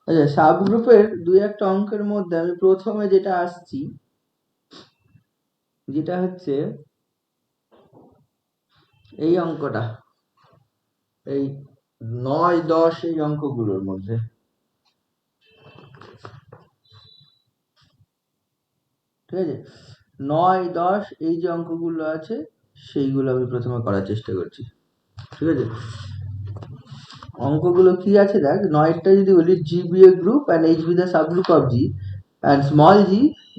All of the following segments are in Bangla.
আচ্ছা, সাবগ্রুপের দুই একটা অঙ্কের মধ্যে আমি প্রথমে যেটা আসছি, যেটা হচ্ছে এই অঙ্কটা, এই 9, 10 এই অঙ্কগুলোর মধ্যে। ঠিক আছে, 9, 10 এই যে অঙ্কগুলো আছে সেইগুলো আমি প্রথমে করার চেষ্টা করছি। ঠিক আছে, অঙ্কগুলো কি আছে দেখ। 9টা যদি বলি, G be a group and H be the subgroup of G and small g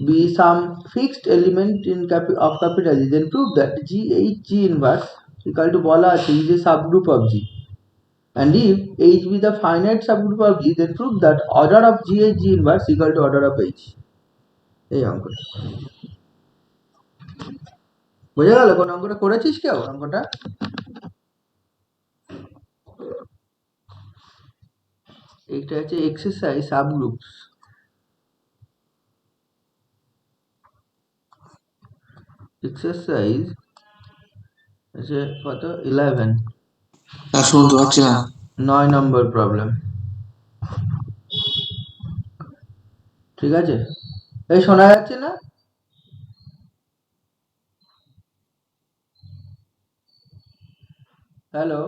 be some fixed element in of capital G, then prove that g h g inverse equal to বলা আছে is a subgroup of g, and if h be the finite subgroup of g, then prove that order of g h g inverse equal to order of h। এই অঙ্কটা বোঝা গেল? কোন অঙ্কটা করেছিস কেউ অঙ্কটা? এইটা হচ্ছে এক্সারসাইজ সাবগ্রুপস, এক্সারসাইজ আছে কত 11, শুনতে পাচ্ছি না। 9 নম্বর প্রবলেম। ঠিক আছে, এই শোনা যাচ্ছে না? হ্যালো,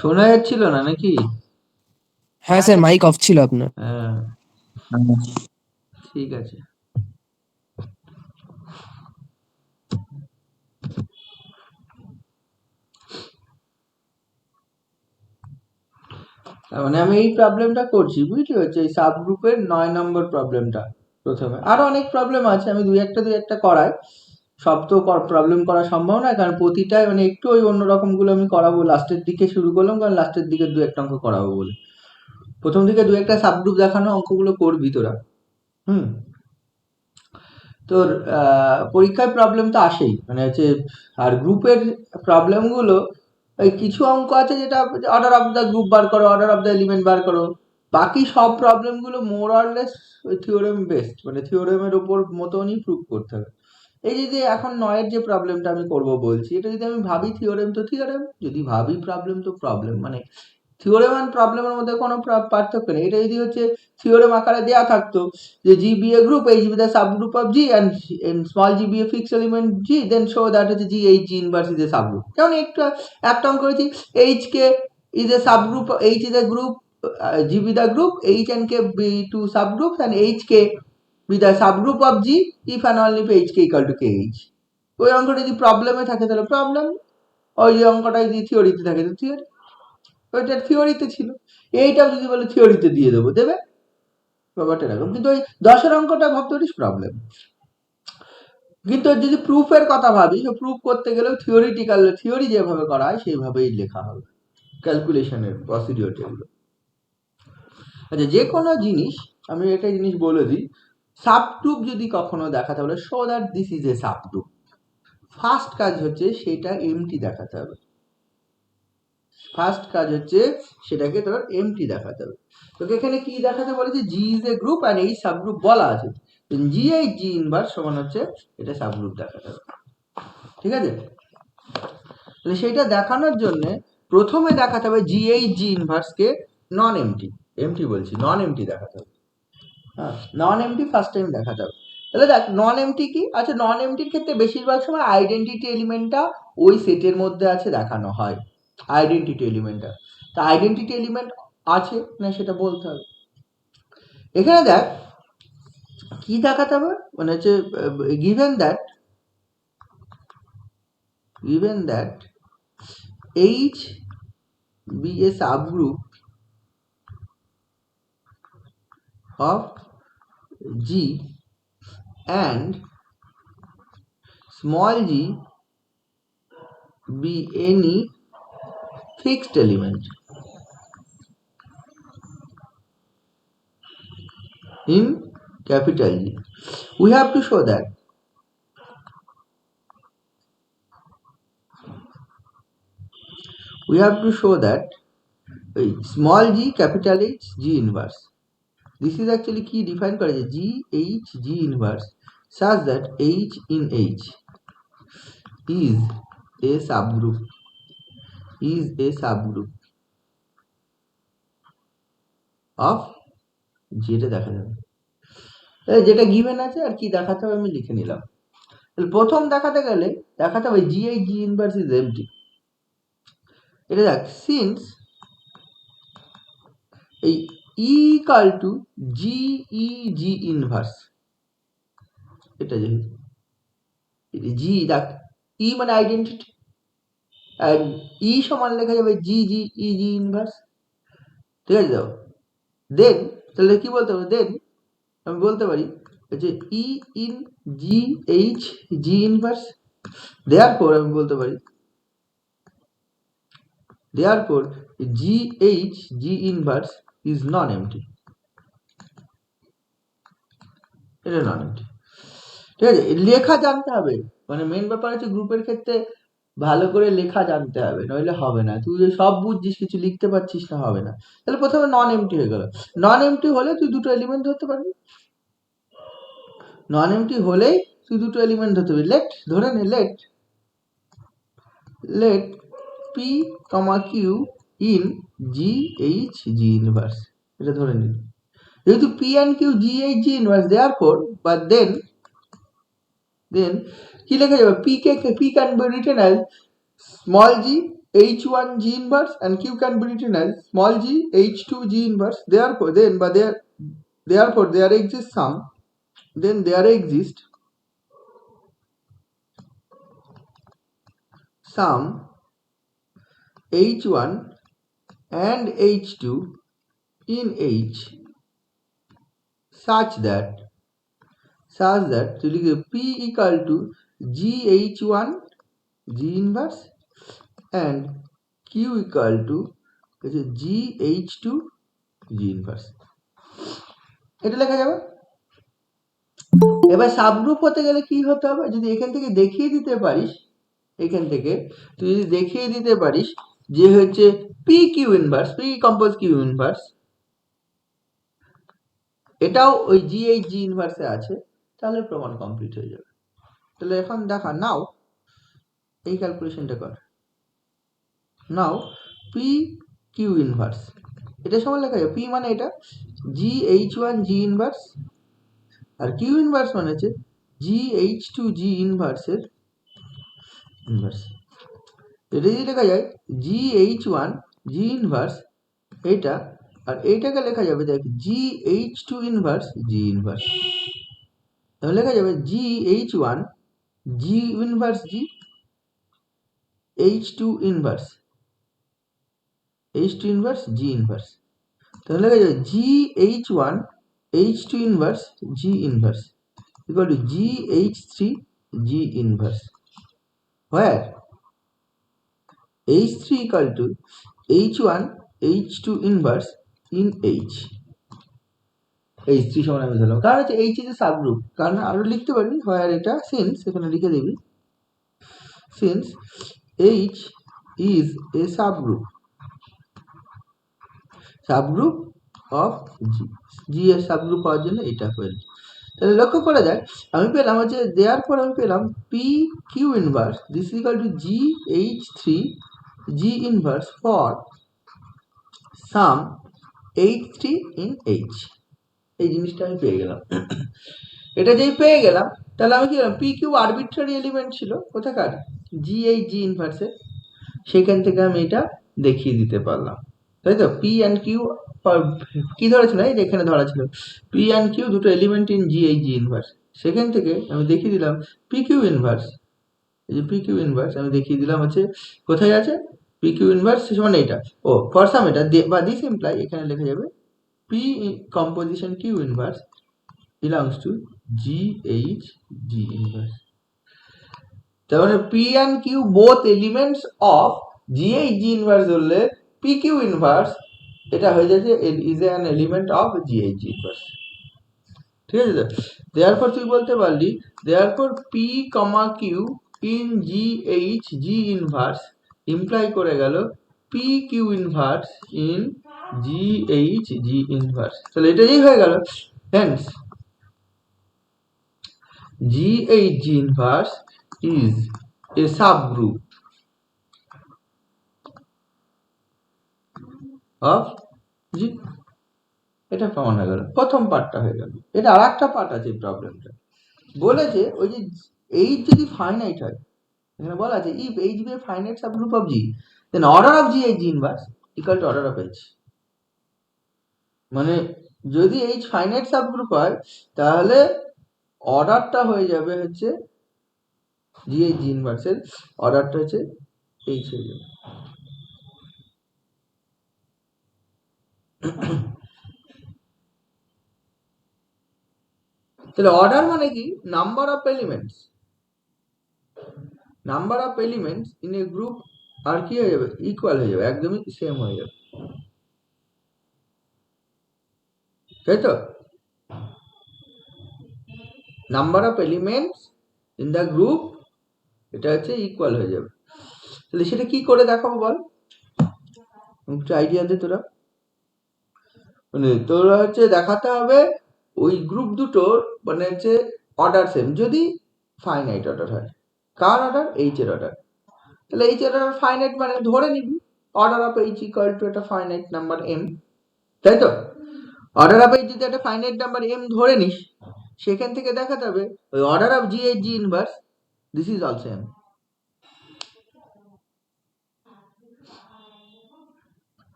শোনা যাচ্ছিল না নাকি? হ্যাঁ স্যার, মাইক অফ ছিল আপনার। হ্যাঁ, ঠিক আছে। মানে আমি এই প্রবলেমটা করছি, বুঝতে হচ্ছে এই সাবগ্রুপের 9 নম্বর প্রবলেমটা প্রথমে। আরো অনেক প্রবলেম আছে, আমি দুই একটা করাই। সব তো প্রবলেম করা সম্ভব নয়, কারণ প্রতিটাই মানে একটু ওই অন্যরকম গুলো আমি করাবো লাস্টের দিকে শুরু করলাম, কারণ লাস্টের দিকে দু একটা অঙ্ক করাবো বলে। প্রথম দিকে দু একটা সাবগ্রুপ দেখানো অঙ্কগুলো করবি তোরা। তোর পরীক্ষায় প্রবলেম তো আসেই, মানে হচ্ছে। আর গ্রুপের প্রবলেমগুলো ওই কিছু অঙ্ক আছে যেটা অর্ডার অফ দ্য গ্রুপ বার করো, অর্ডার অফ দ্য এলিমেন্ট বার করো। বাকি সব প্রবলেমগুলো মোর অর লেস ওই থিওরেম বেসড, মানে থিওরেমের উপর মতনই প্রুভ করতে হবে। এই যে এখন 9-এর যে প্রবলেমটা আমি করব বলছি, এটা যদি আমি ভাবি থিওরেম তো থিওরেম, যদি ভাবি প্রবলেম তো প্রবলেম, মানে থিওরেম আর প্রবলেমের মধ্যে কোনো পার্থক্য নেই। এটা যদি হচ্ছে থিওরেম আকারে দেওয়া থাকতো যে G be a group, H be the subgroup of G and small G be a fixed element G, then show that হচ্ছে G H G inverse is a subgroup. যেমন একটা অঙ্ক করেছি, H K is a subgroup, H is a group, G be the group, H and K be two subgroups and H K be the subgroup of G if and only if H K equal to K H. ওই অঙ্কটা যদি প্রবলেমে থাকে তাহলে প্রবলেম, ওই যে অঙ্কটা যদি থিওরিতে থাকে তো থিওরি। ওইটা থিওরিতে ছিল, এইটাও যদি বলে থিওরিতে দিয়ে দেবো, দেবে, ব্যাপারটা এরকম। কিন্তু ওই 10-এর অঙ্কটা ভাবতে পারিস প্রবলেম। কিন্তু যদি প্রুফের কথা ভাবি, তো প্রুফ করতে গেলেও থিওরি যেভাবে করা হয় সেইভাবেই লেখা হবে, ক্যালকুলেশনের প্রসিডিওর যেগুলো। আচ্ছা, যে কোনো জিনিস আমি একটা জিনিস বলে দিই, সাবগ্রুপ যদি কখনো দেখাতে বলে, show that this is a subgroup, first কাজ হচ্ছে সেটা এমটি দেখাতে হবে। ফার্স্ট কাজ হচ্ছে সেটাকে তোর এমটি দেখাতে হবে। তোকে এখানে কি দেখাতে বলেছে? জি ইজ এ গ্রুপ অ্যান্ড এই সাবগ্রুপ বলা আছে, জি এইচ জি ইনভার্স সমান হচ্ছে এটা সাবগ্রুপ দেখাতে হবে। ঠিক আছে, তাহলে সেইটা দেখানোর জন্য প্রথমে দেখাতে হবে জি এইচ জি ইনভার্স কে নন এমটি, এমটি বলছি নন এমটি দেখাতে হবে। হ্যাঁ, নন এমটি ফার্স্ট টাইম দেখাতে হবে। তাহলে দেখ নন এমটি কি আছে, নন এমটির ক্ষেত্রে বেশিরভাগ সময় আইডেন্টিটি এলিমেন্টটা ওই সেটের মধ্যে আছে দেখানো হয়, আইডেন্টিটি এলিমেন্টটা। তা আইডেন্টিটি এলিমেন্ট আছে না সেটা বলতে হবে। এখানে দেখ কি দেখাতে হবে, মানে হচ্ছে given that H be a subgroup of G and small g be any fixed element in capital G. We have to show that ওই small G capital H G inverse, this is actually কি ডিফাইন করে যে জি H G inverse such that H in H is a subgroup of, যেটা দেখা যাবে যেটা গিভেন আছে আর কি দেখাতে হবে আমি লিখে নিলাম। তাহলে প্রথম দেখাতে গেলে দেখাতে হবে G H G inverse is empty. এটা দেখ সিন্স এই ই ইকাল টু জি ই জি ইনভার্স, এটা যেহেতু জি দেখ ই মানে আইডেন্টিটি আর ই সমান লেখা যাবে জি জি ই জি ইনভার্স, ঠিক আছে? দাও দেন তাহলে কি বলতে হবে, দেন আমি বলতে পারি যে E in G H G inverse, therefore আমি বলতে পারি therefore G H G inverse is non empty, এটা নন এমটি, ঠিক আছে? লেখা জানতে হবে, মানে মেন ব্যাপার হচ্ছে গ্রুপের ক্ষেত্রে ভালো করে লেখা জানতে হবে, নইলে হবে না। তুই সব বুঝছিস কিছু লিখতে পারছিস না, হবে না। তাহলে প্রথমে নন এমটি হয়ে গেল, নন এমটি হলে তুই দুটো এলিমেন্ট ধরতে পারবি, নন এমটি হলেই তুই দুটো এলিমেন্ট ধরতে পারবি। লেট ধরে নে, let P comma Q in G H G inverse, এটা ধরে নিন। যেহেতু P and Q G H G inverse, therefore বা দেন কি লেখা যাবে, P can be written as small g h1 g inverse and q can be written as small g h2 g inverse, therefore there exists some h1 and h2 in h such that p equal to gh1 g inverse and q equal to gh2 g inverse, এটা লেখা যাবে। এবার সাবগ্রুপ হতে গেলে কি হতে হবে, যদি এখান থেকে দেখিয়ে দিতে পারিস, এখান থেকে তুই যদি দেখিয়ে দিতে পারিস যে হচ্ছে P Q inverse, P compose Q inverse, এটাও ওই জি এইচ জি ইনভার্সে আছে, তাহলে প্রমাণ কমপ্লিট হয়ে যাবে। তাহলে এখন দেখা, নাও এই ক্যালকুলেশনটা কর, নাও পি কিউ ইনভার্স, এটা সমান লেখা যাবে পি মানে এটা G H one G inverse আর কিউ ইনভার্স মানে হচ্ছে জি এইচ টু জি ইনভার্সের ইনভার্স। এটা যদি লেখা যায় G H one G inverse এইটা, আর এইটাকে লেখা যাবে দেখ G H two inverse G inverse, তাহলে লেখা যাবে G H one G inverse G H two inverse G inverse, তাহলে লেখা যাবে G H one H two inverse G inverse equal to gh3 g inverse, where h3 equal to h1 h2 inverse in h, h3 সমান আমি ধরলাম, কারণ হচ্ছে h is a subgroup, কারণ আরো লিখতে পারবি where এটা since, এখানে লিখে দিবি since h is a subgroup of g এর সাবগ্রুপ হওয়ার জন্য এটা হয়েছে। তাহলে লক্ষ্য করা যায় আমি পেলাম হচ্ছে দেয়ারফর আমি পেলাম P Q inverse this is equal to G H three G inverse for some H three in H, এই জিনিসটা আমি পেয়ে গেলাম। এটা যেই পেয়ে গেলাম তাহলে আমি কি পি কিউ আরবিট্রারি এলিমেন্ট ছিল কোথাকার জি এইচ জি ইনভার্সের, সেখান থেকে আমি এটা দেখিয়ে দিতে পারলাম, তাই তো? পি অ্যান্ড কিউ কি ধরেছিল, এই এখানে ধরা ছিল পি অ্যান্ড কিউ দুটো element in G H G inverse, সেখান থেকে আমি দেখিয়ে দিলাম পি কিউ ইনভার্স, এই যে পি কিউ ইনভার্স আমি দেখিয়ে দিলাম হচ্ছে কোথায় আছে পি কিউ ইনভার্স সমান এইটা, ও ফর সাম এটা বা দিস ইমপ্লাই এখানে লেখা যাবে P composition Q inverse belongs to G H G inverse, তার মানে P and Q both elements of G H G inverse ধরলে পি কিউ ইনভার্স এটা হয়ে যাচ্ছে is an element of G H G inverse, ঠিক আছে? দেয়ারফর তুই বলতে পারলি therefore P comma Q in G H G inverse imply করে গেল P Q inverse in G H G inverse, তাহলে এটাই হয়ে গেল। Hence G H G inverse is a subgroup of G. এটা প্রমাণ হয়ে গেল, প্রথম পার্টটা হয়ে গেল। এটা আর একটা পার্ট আছে প্রবলেমটা, বলেছে ওই যে এইচ যদি ফাইনাইট হয়, এখানে বলা আছে if H be a finite subgroup of G then order of G H G inverse equal to order of H. মানে যদি এইচ ফাইনাইট সাবগ্রুপ হয় তাহলে অর্ডারটা হয়ে যাবে হচ্ছে জি এইচ জি ইনভার্সের অর্ডারটা হচ্ছে এইচ হয়ে যাবে। তাহলে অর্ডার মানে কি? Number of elements, number of elements in a group আর কি হয়ে যাবে? ইকুয়াল হয়ে যাবে, একদমই সেম হয়ে যাবে, তাই তো? Number of elements in the group এটা হচ্ছে ইকুয়াল হয়ে যাবে। তাহলে সেটা কি করে দেখাবো বল, একটু আইডিয়া দে তোরা। মানে তোরা হচ্ছে দেখাতে হবে ওই গ্রুপ দুটোর মানে হচ্ছে অর্ডার সেম যদি ফাইনাইট অর্ডার হয়। কার অর্ডার? এইচ এর অর্ডার। তাহলে এইচ এর অর্ডার ফাইনাইট মানে ধরে নিবি order of H equal to একটা ফাইনাইট নাম্বার এম, তাই তো? অর্ডার অফ এইচ যদি একটা ফাইনাইট নাম্বার এম ধরে নিস, সেখান থেকে দেখাতে হবে ওই order of G H G inverse this is also M.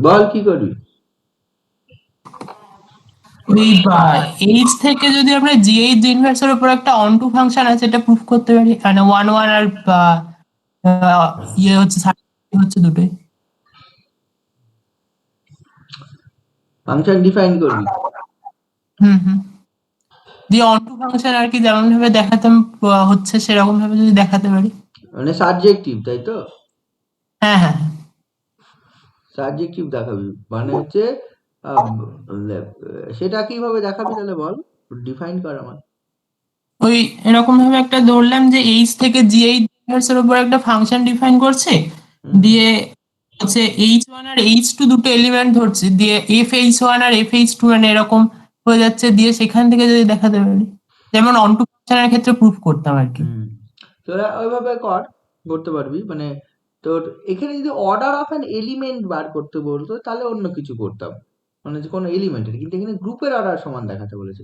বল কি করবি? ওই এইচ থেকে যদি আমরা জিএইচ ইনভার্সের উপর একটা অনটু ফাংশন আছে এটা প্রুফ করতে পারি, মানে ওয়ান ওয়ান আর ইয়ে হচ্ছে হচ্ছে দুটোই। ফাংশন ডিফাইন করবি। হুম। দিয়ে অনটু ফাংশন আর কি যেমন ভাবে দেখাতে হচ্ছে সেরকম ভাবে যদি দেখাতে পারি। মানে সাবজেক্টিভ, তাই তো? হ্যাঁ। সাবজেক্টিভ দেখাবি মানে হচ্ছে আহ, সেটা কিভাবে দেখাবি তাহলে বল, ডিফাইন কর আমার। ওই এরকম ভাবে একটা ধরলাম যে এইচ থেকে জিএইচ ইনভার্সের উপর একটা ফাংশন ডিফাইন করছে, দিয়ে হচ্ছে এইচ ওয়ান আর এইচ টু দুটো এলিমেন্ট ধরছে, দিয়ে এফ এইচ ওয়ান আর এফ এইচ টু মানে এরকম হয়ে যাচ্ছে, দিয়ে সেখান থেকে যদি দেখাতে পারি যেমন অনটু ফাংশনের ক্ষেত্রে প্রুফ করতাম আর কি। তোরা ওইভাবে করতে পারবি। মানে তোর এখানে যদি অর্ডার অফ অ্যান এলিমেন্ট বার করতে বলতো তাহলে অন্য কিছু করতাম, মানে যে কোনো এলিমেন্টের, কিন্তু এখানে গ্রুপের অর্ডার সমান দেখাতে বলেছে,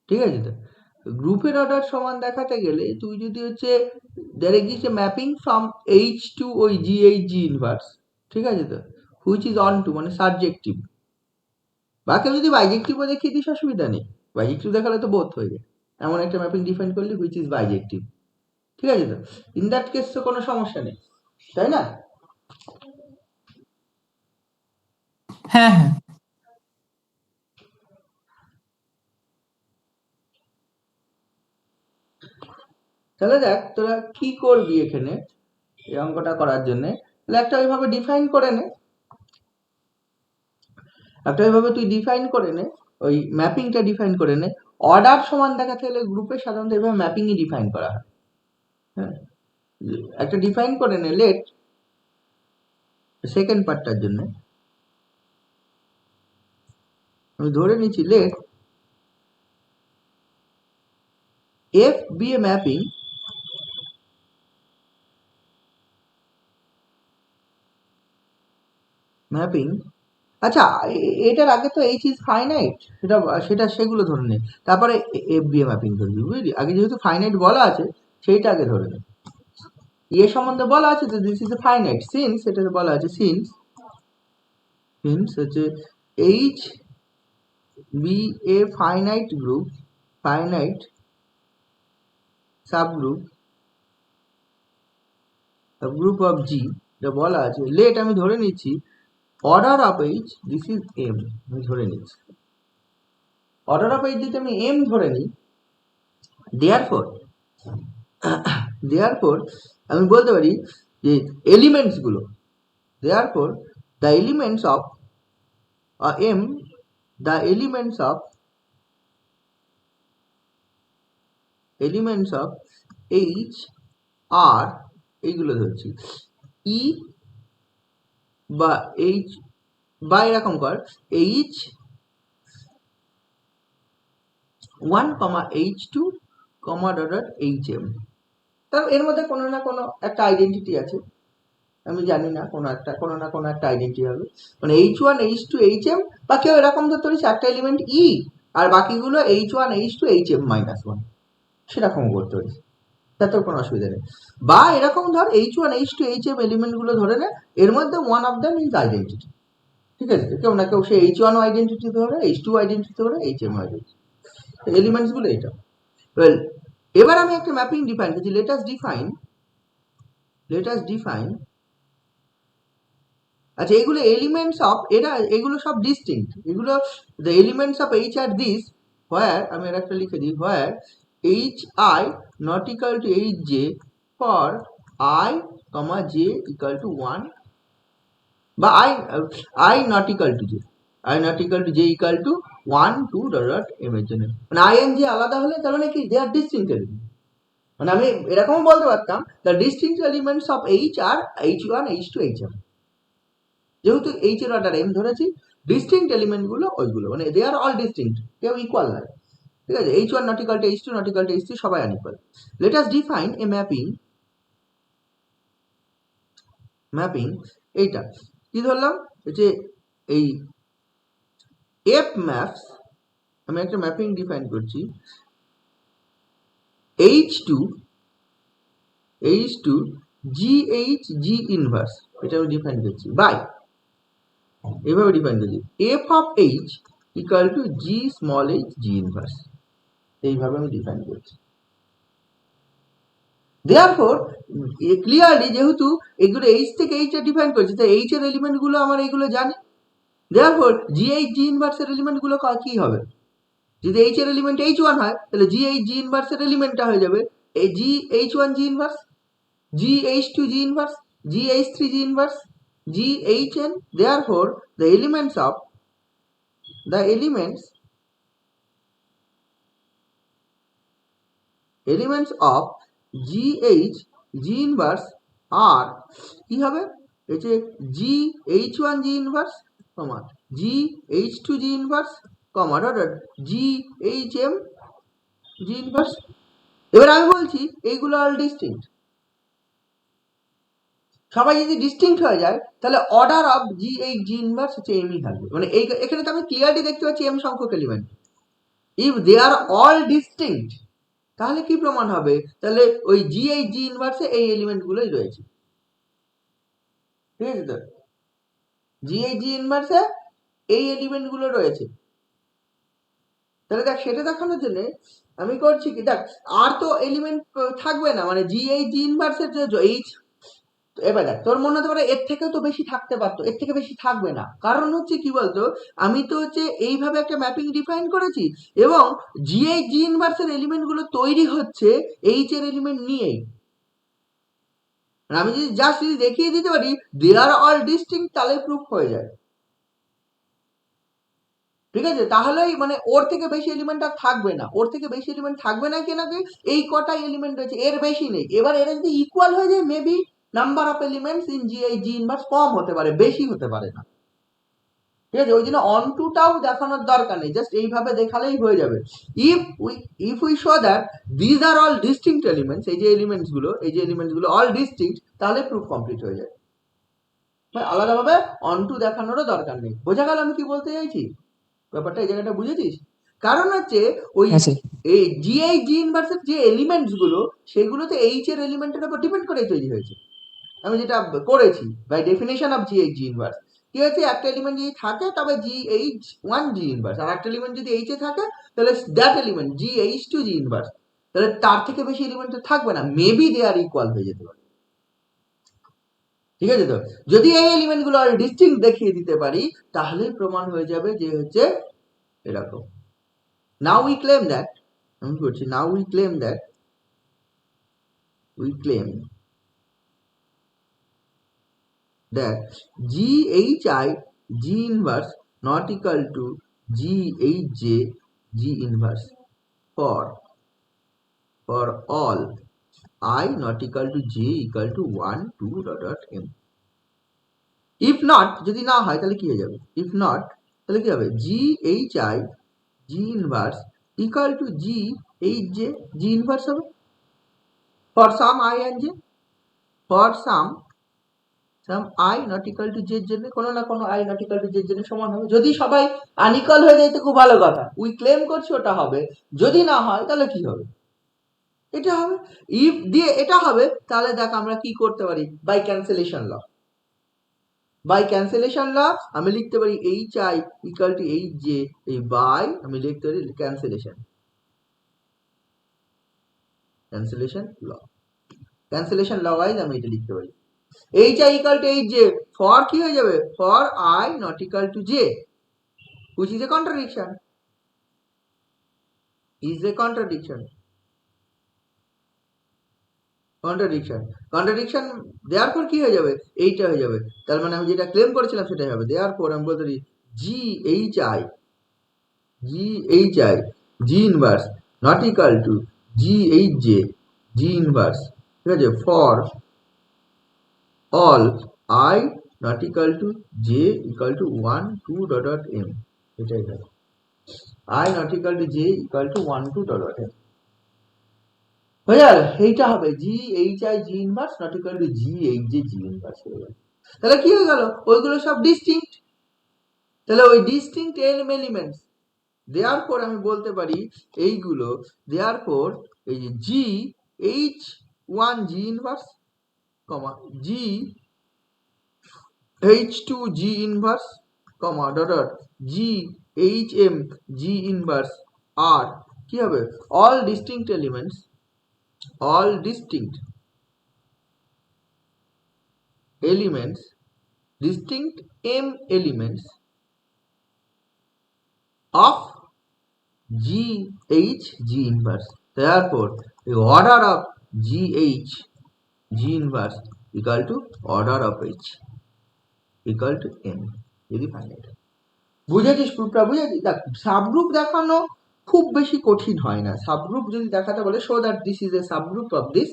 ঠিক আছে? তো গ্রুপের অর্ডার সমান দেখাতে গেলে তুই যদি হচ্ছে there exists a mapping from H to ওই GH ইনভার্স, ঠিক আছে তো, which is on to মানে সাবজেক্টিভ। বাকি যদি বাইজেক্টিভও দেখিয়ে দিস অসুবিধা নেই, বাইজেক্টিভ দেখালে তো বোথ হয়ে যায়। এমন একটা ম্যাপিং ডিফাইন করলি which is বাইজেক্টিভ, ঠিক আছে তো? ইন দ্যাট কেস তো কোনো সমস্যা নেই, তাই না? হ্যাঁ। তাহলে দেখ তোরা কি করবি এখানে এই অঙ্কটা করার জন্য, তাহলে একটা ওইভাবে ডিফাইন করে নে, একটা ওইভাবে তুই ডিফাইন করে নে, ওই ম্যাপিংটা ডিফাইন করে নে। অর্ডার সমান দেখাতে হলে গ্রুপে সাধারণত এভাবে ম্যাপিংই ডিফাইন করা হয়। হ্যাঁ, একটা ডিফাইন করে নে লেট সেকেন্ড পার্টটার জন্য আমি ধরে নিচ্ছি late F B A mapping. আচ্ছা, এটার আগে তো এইচ ইজ ফাইনাইট, সেটা সেটা সেগুলো ধরে নে, তারপরে এফ বি এ ম্যাপিং ধরবি, বুঝলি? আগে যেহেতু ফাইনাইট বলা আছে সেইটা আগে ধরে নে। এ সম্বন্ধে বলা আছে তো this is a finite since, এটাতে বলা আছে সিন্স হচ্ছে H be a finite group, finite subgroup group of G, এটা বলা আছে। লেট আমি ধরে নিচ্ছি order of H this is M, আমি ধরে নিচ্ছি অর্ডার অফ এইচ যদি আমি এম ধরে নিই, দেয়ারফর আমি বলতে পারি যে এলিমেন্টস গুলো therefore the elements of m the elements of h r এইগুলো ধরছি e বা h বা এরকম কর h1 h2 ডট hm, তার এর মধ্যে কোনো না কোনো একটা আইডেন্টিটি আছে, আমি জানি না কোনো না কোনো একটা আইডেন্টিটি হবে, মানে h1 h2 hm বা কেউ এরকম ধরতে পারিস একটা এলিমেন্ট e আর বাকিগুলো h1 h2 hm -1 সেরকম করতে পারিস, তাতে কোনো অসুবিধা নেই। বা এরকম ধর h1 h2 hm এলিমেন্ট গুলো ধরে নে, এর মধ্যে one of them is identity, ঠিক আছে, কেউ না কেউ সে h1 আইডেন্টিটি ধরে, h2 আইডেন্টিটি ধরে, hm আইডেন্টিটি, এলিমেন্টস গুলো এটা। ওয়েল, এবার আমি একটা ম্যাপিং ডিফাইন করছি, লেট আস ডিফাইন আচ্ছা এগুলো এলিমেন্টস অফ, এগুলো সব ডিস্টিংক্ট, এগুলো দ্য এলিমেন্টস অফ এইচ আর দিস হোয়ার, আমি এর একটা লিখে দিই, where H I not equal to H J for I comma J equal to 1 বা I not equal to J equal to 1 2 dot M এর জন্য, মানে আই এন জে আলাদা হলে তার মানে কি দে আর ডিস্টিংক্ট এলিমেন্ট, মানে আমি এরকম বলতে পারতাম the distinct elements of H are h1 h2 hm, যেহেতু এইচ এর অর্ডার এম ধরেছি, ডিস্টিংক্ট এলিমেন্ট গুলো ওইগুলো, মানে দে আর অল ডিস্টিংক্ট, কেউ ইকুয়াল নয়, ঠিক আছে, h1 not equal to h2 not equal to h3 সবাই unequal. Let us define a mapping এইটা কি ধরলাম, যে এই এফ ম্যাপস, আমি একটা ম্যাপিং ডিফাইন করছি h2 gh g ইনভার্স, এটা আমি ডিফাইন করছি বাই, এভাবে ডিফাইন করছি f of h equal to g small h g inverse, এইভাবে আমি ডিফাইন করছি। দেয়ারফর ক্লিয়ারলি যেহেতু এগুলো h থেকে h এ ডিফাইন করছি, তাই h এর এলিমেন্ট গুলো আমার এইগুলো জানি, দেয়ারফর gh g ইনভার্স এর এলিমেন্ট গুলো কি হবে, যদি h এর এলিমেন্ট h1 হয় তাহলে gh g ইনভার্স এর এলিমেন্টটা হয়ে যাবে gh1 g inverse, gh2 g inverse, gh3 g inverse, ghn, therefore the elements of gh g inverse আর কি হবে, এই যে gh1 g inverse comma gh2 g inverse comma dot ghm g inverse. এবার আমি বলছি এইগুলো অল ডিস্টিংক্ট, সবাই যদি ডিস্টিংক্ট হয়ে যায় তাহলে order of gh g inverse হচ্ছে m ই থাকবে, মানে এই এখানে তো আমি ক্লিয়ারলি দেখতে পাচ্ছি m সংখ্যক element, if they are all distinct তাহলে কি প্রমাণ হবে, তাহলে ওই gh g ইনভার্সে এই এলিমেন্ট গুলোই রয়েছে, ঠিক আছে, তো gh g ইনভার্সে এই এলিমেন্ট গুলো রয়েছে, তাহলে দেখ সেটা দেখানোর জন্য আমি করছি কি, দেখ আর তো এলিমেন্ট থাকবে না, মানে gh g ইনভার্সের যে h, এবার দেখ তোর মনে হতে পারে এর থেকেও তো বেশি থাকতে পারতো, এর থেকে বেশি থাকবে না, কারণ হচ্ছে কি বলতো, আমি তো হচ্ছে এইভাবে একটা ম্যাপিং ডিফাইন করেছি এবং gh g ইনভার্সের এলিমেন্ট গুলো তৈরি হচ্ছে h এর এলিমেন্ট নিয়েই, আমি যদি জাস্ট দেখিয়ে দিতে পারি দে আর অল ডিস্টিংক্ট তাহলে প্রুফ হয়ে যায়, ঠিক আছে, তাহলেই মানে ওর থেকে বেশি এলিমেন্ট আর থাকবে না, ওর থেকে বেশি এলিমেন্ট থাকবে না কেন কি, এই কটাই এলিমেন্ট রয়েছে, এর বেশি নেই। এবার এরা যদি ইকুয়াল হয়ে যায় maybe number of elements in gh g inverse কম হতে পারে, বেশি হতে পারে না, ঠিক আছে, ওই জন্য অন টুটাও দেখানোর দরকার নেই, জাস্ট এইভাবে দেখালেই হয়ে যাবে। If we show that these are all distinct elements, এই যে এলিমেন্টস গুলো অল ডিস্টিংক্ট, তাহলে প্রুফ কমপ্লিট হয়ে যায়, আলাদাভাবে অন টু দেখানোরও দরকার নেই। বোঝা গেল আমি কি বলতে চাইছি, ব্যাপারটা এই জায়গাটা বুঝেছিস? কারণ হচ্ছে ওই হ্যাঁ স্যার। এই gh g ইনভার্সের যে এলিমেন্টস গুলো সেগুলো তো h এর এলিমেন্টের উপর ডিপেন্ড করে তৈরি হয়েছে, আমি যেটা করেছি by definition of gh g inverse, কি হচ্ছে একটা এলিমেন্ট যদি থাকে তবে gh1 g ইনভার্স, আর একটা এলিমেন্ট যদি h এ থাকে তাহলে that element gh2 g inverse, তাহলে তার থেকে বেশি এলিমেন্ট তো থাকবে না, মেবি দে আর ইকুয়াল হয়ে যেতে পারে, ঠিক আছে, তো যদি এই এলিমেন্ট গুলো আর ডিস্টিংক্ট দেখিয়ে দিতে পারি তাহলে প্রমাণ হয়ে যাবে যে হচ্ছে এরকম। Now we claim that, that GHI G inverse not equal to GHJ G inverse for all I not equal to j equal to 1 2 dot m. if not যদি না হয় তাহলে কি হয়ে যাবে if not তাহলে কি হবে GHI G inverse equal to GHJ G inverse হবে for some I and j for some I not equal to j এর জন্য কোনো না কোনো I not equal to j এর জন্য সমান হবে যদি সবাই আনইকুয়াল হয়ে যায় তো খুব ভালো কথা উই ক্লেম করছি ওটা হবে যদি না হয় তাহলে কি হবে এটা হবে if দিয়ে এটা হবে তাহলে দেখ আমরা কি করতে পারি বাই ক্যান্সেলেশন ল আমি লিখতে পারি HI equal to HJ এই বাই আমি লিখতে পারি ক্যান্সেলেশন ল ওয়াইজ আমি এটা লিখতে পারি HI equal to HJ for কি হয়ে যাবে for I not equal to j which is a contradiction therefore কি হয়ে যাবে এইটা হয়ে যাবে তার মানে আমি যেটা ক্লেম করেছিলাম সেটাই হবে therefore আমি বলতে পারি GHI G inverse not equal to GHJ G inverse ঠিক আছে for all I not equal to j equal to 1 2 dot m এটাই হবে I not equal to j equal to 1 2 dot m হয়ে গেল এইটা হবে GHI G inverse not equal to GHJ G inverse হয়ে গেল তাহলে কি হয়ে গেল ওইগুলো সব ডিস্টিংক্ট তাহলে ওই ডিস্টিংক্ট এলিমেন্টস therefore আমি বলতে পারি এইগুলো therefore এই যে GH1 G inverse GH2 G inverse dot GHM G inverse are কি হবে all distinct elements distinct m elements of GH G inverse therefore the order of GH G inverse equal to order of H equal to m যদি ফাইনাইট বুঝেছিস প্রুফটা বুঝেছিস দেখ সাবগ্রুপ দেখানো খুব বেশি কঠিন হয় না সাবগ্রুপ যদি দেখাতে বলে show that this is a subgroup of this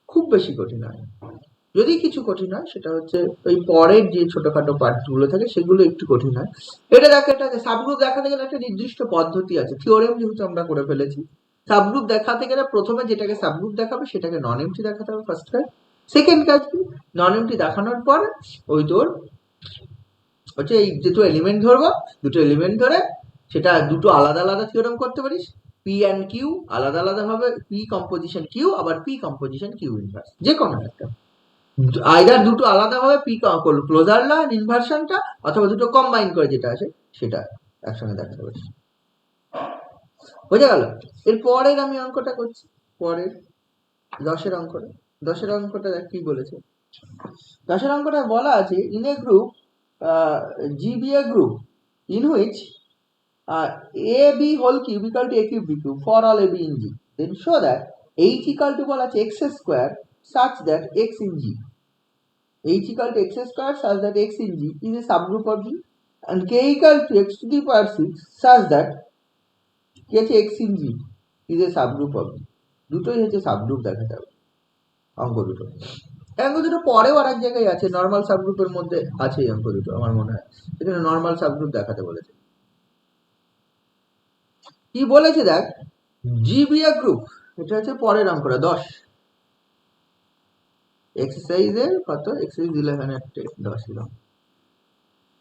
খুব বেশি কঠিন হয় যদি কিছু কঠিন হয় সেটা হচ্ছে ওই পরের যে ছোটখাটো পার্টগুলো থাকে সেগুলো একটু কঠিন হয় এটা দেখ এটা সাবগ্রুপ দেখাতে গেলে একটা নির্দিষ্ট পদ্ধতি আছে থিওরেম যেহেতু আমরা করে ফেলেছি সাবগ্রুপ দেখাতে গেলে প্রথমে যেটাকে সাবগ্রুপ দেখাবে সেটাকে নন এমটি দেখাতে হবে ফার্স্ট কাজ সেকেন্ড কাজ কি নন এমটি দেখানোর পর ওই তোর হচ্ছে এই দুটো এলিমেন্ট ধরবো দুটো এলিমেন্ট ধরে সেটা দুটো আলাদা আলাদা থিওরেম করতে পারিস পি অ্যান্ড কিউ আলাদা আলাদা হবে পি কম্পোজিশন কিউ আবার পি কম্পোজিশন কিউ ইনভার্স যে কোনো একটা আইদার দুটো আলাদা ভাবে পি ক্লোজার ল ইনভার্সনটা অথবা দুটো কম্বাইন করে যেটা আছে সেটা একসঙ্গে দেখাতে পারিস বোঝা গেল এর পরের আমি অঙ্কটা করছি পরের 10 এর অঙ্কটা দেখ কি বলেছে 10 এর অঙ্কটা বলা আছে in a group GB a group in which AB whole cube equal to A cube B cube for all AB in G then show that H equal to বলা আছে x square such that x in G H equal to x square such that x in G is a subgroup of G and K equal to x to the power 6 such that কি আছে x in G is a subgroup of G দুটোই হচ্ছে সাবগ্রুপ দেখাতে হবে অঙ্ক দুটো পরেও আর এক জায়গায় আছে নর্মাল সাবগ্রুপের মধ্যে আছে এই অঙ্ক দুটো আমার মনে হয় এখানে নর্মাল সাবগ্রুপ দেখাতে বলেছে কি বলেছে দেখ জিবিএ গ্রুপ এটা হচ্ছে পরের অঙ্কটা 10 এক্সারসাইজের কত এক্সারসাইজ 11 একটা 10 এর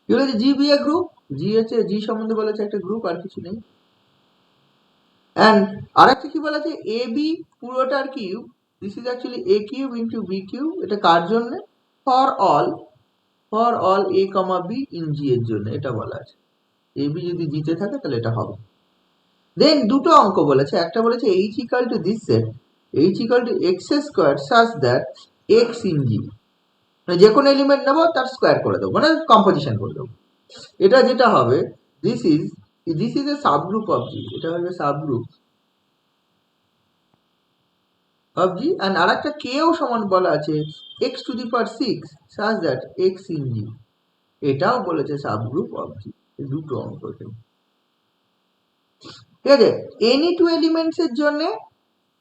কি বলেছে জিবিএ গ্রুপ জি হচ্ছে জি সম্বন্ধে বলেছে একটা গ্রুপ আর কিছু নেই এন্ড আরেকটা কি বলেছে এবি পুরোটার cube this is actually a cube into b cube এটা কার জন্য for all a comma b in g এর জন্য এটা বলা আছে ab যদি g তে থাকে তাহলে এটা হবে দেন দুটো অঙ্ক বলেছে একটা বলেছে h equal to this set h equal to x square such that x in g মানে যে কোনো এলিমেন্ট নেব তার স্কয়ার করে দেব মানে কম্পোজিশন করে দেব এটা যেটা হবে this is a subgroup of g এটা হবে সাবগ্রুপ অফ জি, অ্যান্ড আর একটা কেও সমান বলা আছে এক্স টু দি পাওয়ার 6 সাজ দ্যাট এক্স ইন জি, এটাও বলেছে সাবগ্রুপ অফ জি। দুটো অঙ্ক এখানে, ঠিক আছে। এনি টু এলিমেন্টস এর জন্য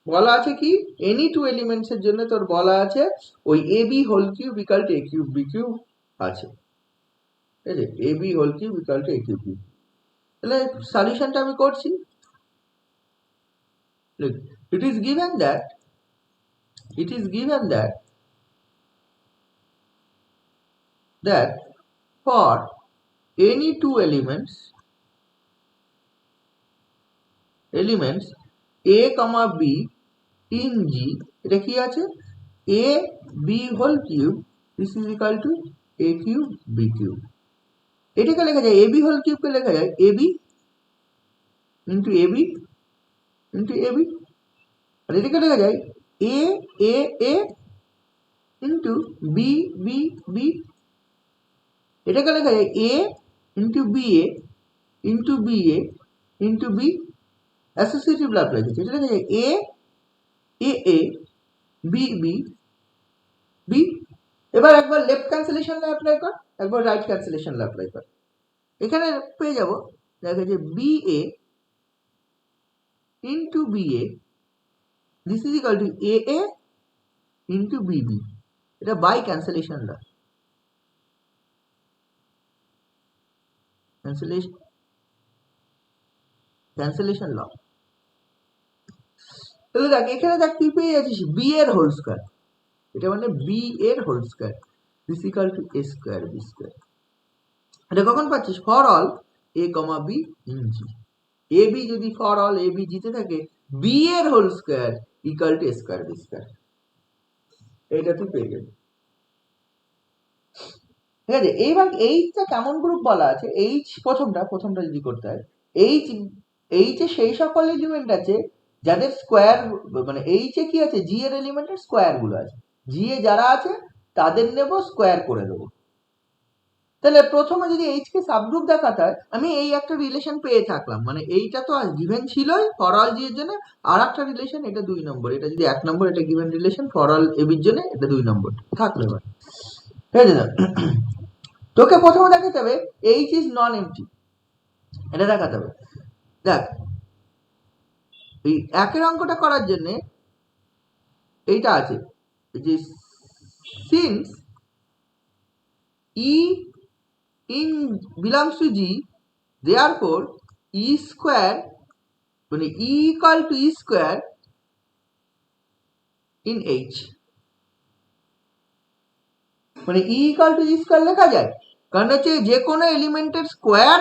বলা আছে কি, এনি টু এলিমেন্টস এর জন্য তোর বলা আছে ওই a B whole cube equal to a cube b cube আছে, ঠিক আছে। A B whole cube equal to a cube b. তাহলে সলিউশনটা আমি করছি। Look, it is given that for any two elements a comma b in G, এটা কি আছে, a b whole cube this is equal to a cube b cube। এটাকে লেখা যায় a b whole cube কে লেখা যায় a b into a b into a b, আর এটাকে লেখা যায় a a a into b b b, এটাকে লেখা যায় a into b a into b a into b associative Laplace আছে, এটা লেখা যায় a a a b b b। এবার একবার লেফট ক্যান্সেলেশন লা অ্যাপ্লাই কর, একবার রাইট ক্যান্সেলেশন লা অ্যাপ্লাই কর। এখানে পেয়ে যাব, দেখা যায় B A into B A this is equal to A A into B B, এটা by cancellation law, cancellation law. তাহলে দেখ এখানে দেখ তুই পেয়ে যাচ্ছিস বি এর হোল স্কয়ার, এটা মানে বি এর whole square this equal to A square B square. এটা কখন পাচ্ছিস, for all A comma B in G. A B যদি ফর অল এ বি জিতে থাকে, বি এর whole square equal to A square B square, এটা তুই পেয়ে যাবি, ঠিক আছে। এইবার এইচটা কেমন গ্রুপ বলা আছে, এইচ প্রথমটা যদি করতে হয়, এইচে সেই সকল এলিমেন্ট আছে যাদের স্কোয়ার, মানে এইচে কি আছে, জি এর এলিমেন্টের স্কোয়ার গুলো আছে, জি এ যারা আছে তাদের নেব, স্কোয়ার করে দেবো। তাহলে প্রথমে যদি এইচ কে সাবগ্রুপ দেখাতে হয়, আমি এই একটা রিলেশন পেয়ে থাকলাম, মানে এইটা তো গিভেন ছিলই ফর অল জি এর জন্য, আর একটা রিলেশন এটা 2 নম্বর, এটা যদি 1 নম্বর, এটা গিভেন রিলেশন ফর অল এ বির জন্য, এটা 2 নম্বর থাকলো। এবার ঠিক আছে, তোকে প্রথমে দেখাতে হবে এইচ ইজ নন এমটি, এটা দেখাতে হবে। দেখ এই একের অঙ্কটা করার জন্য এইটা আছে যে since e in belongs to G therefore e square, মানে e equal to E square in H, মানে e equal to E square লেখা যায়, কারণ হচ্ছে যে কোনো এলিমেন্টের স্কোয়ার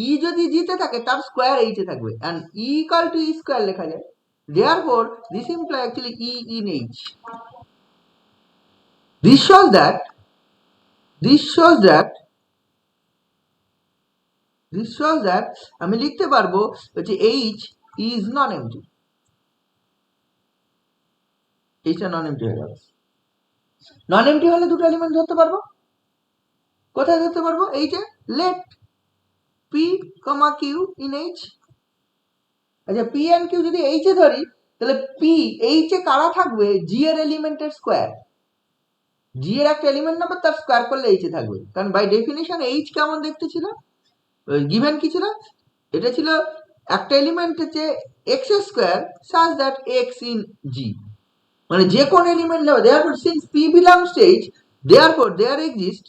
ই যদি জিতে থাকে তার স্কোয়ার এইচে থাকবে, and E equal to E square লেখা যায়, therefore this implies actually e in h। this shows that আমি লিখতে পারবো যে h is non empty, এইটা নন এমটি হয়ে যাবে। নন এমটি হলে দুটো এলিমেন্ট ধরতে পারবো, কোথায় ধরতে পারবো, এইটা let P comma Q in H. আচ্ছা পি এন্ড কিউ যদি এইচে ধরি, তাহলে পি এইচে কারা থাকবে, জি এর এলিমেন্টের স্কোয়ার, জি এর একটা এলিমেন্ট নাম্বার তার স্কোয়ার করলে এইচে থাকবে, কারণ বাই ডেফিনিশন এইচ কেমন দেখতে ছিল, গিভেন কি ছিল, এটা ছিল একটা এলিমেন্ট হচ্ছে x square such that x in G, মানে যে কোন এলিমেন্ট নেবে, therefore since p belongs to h therefore there exist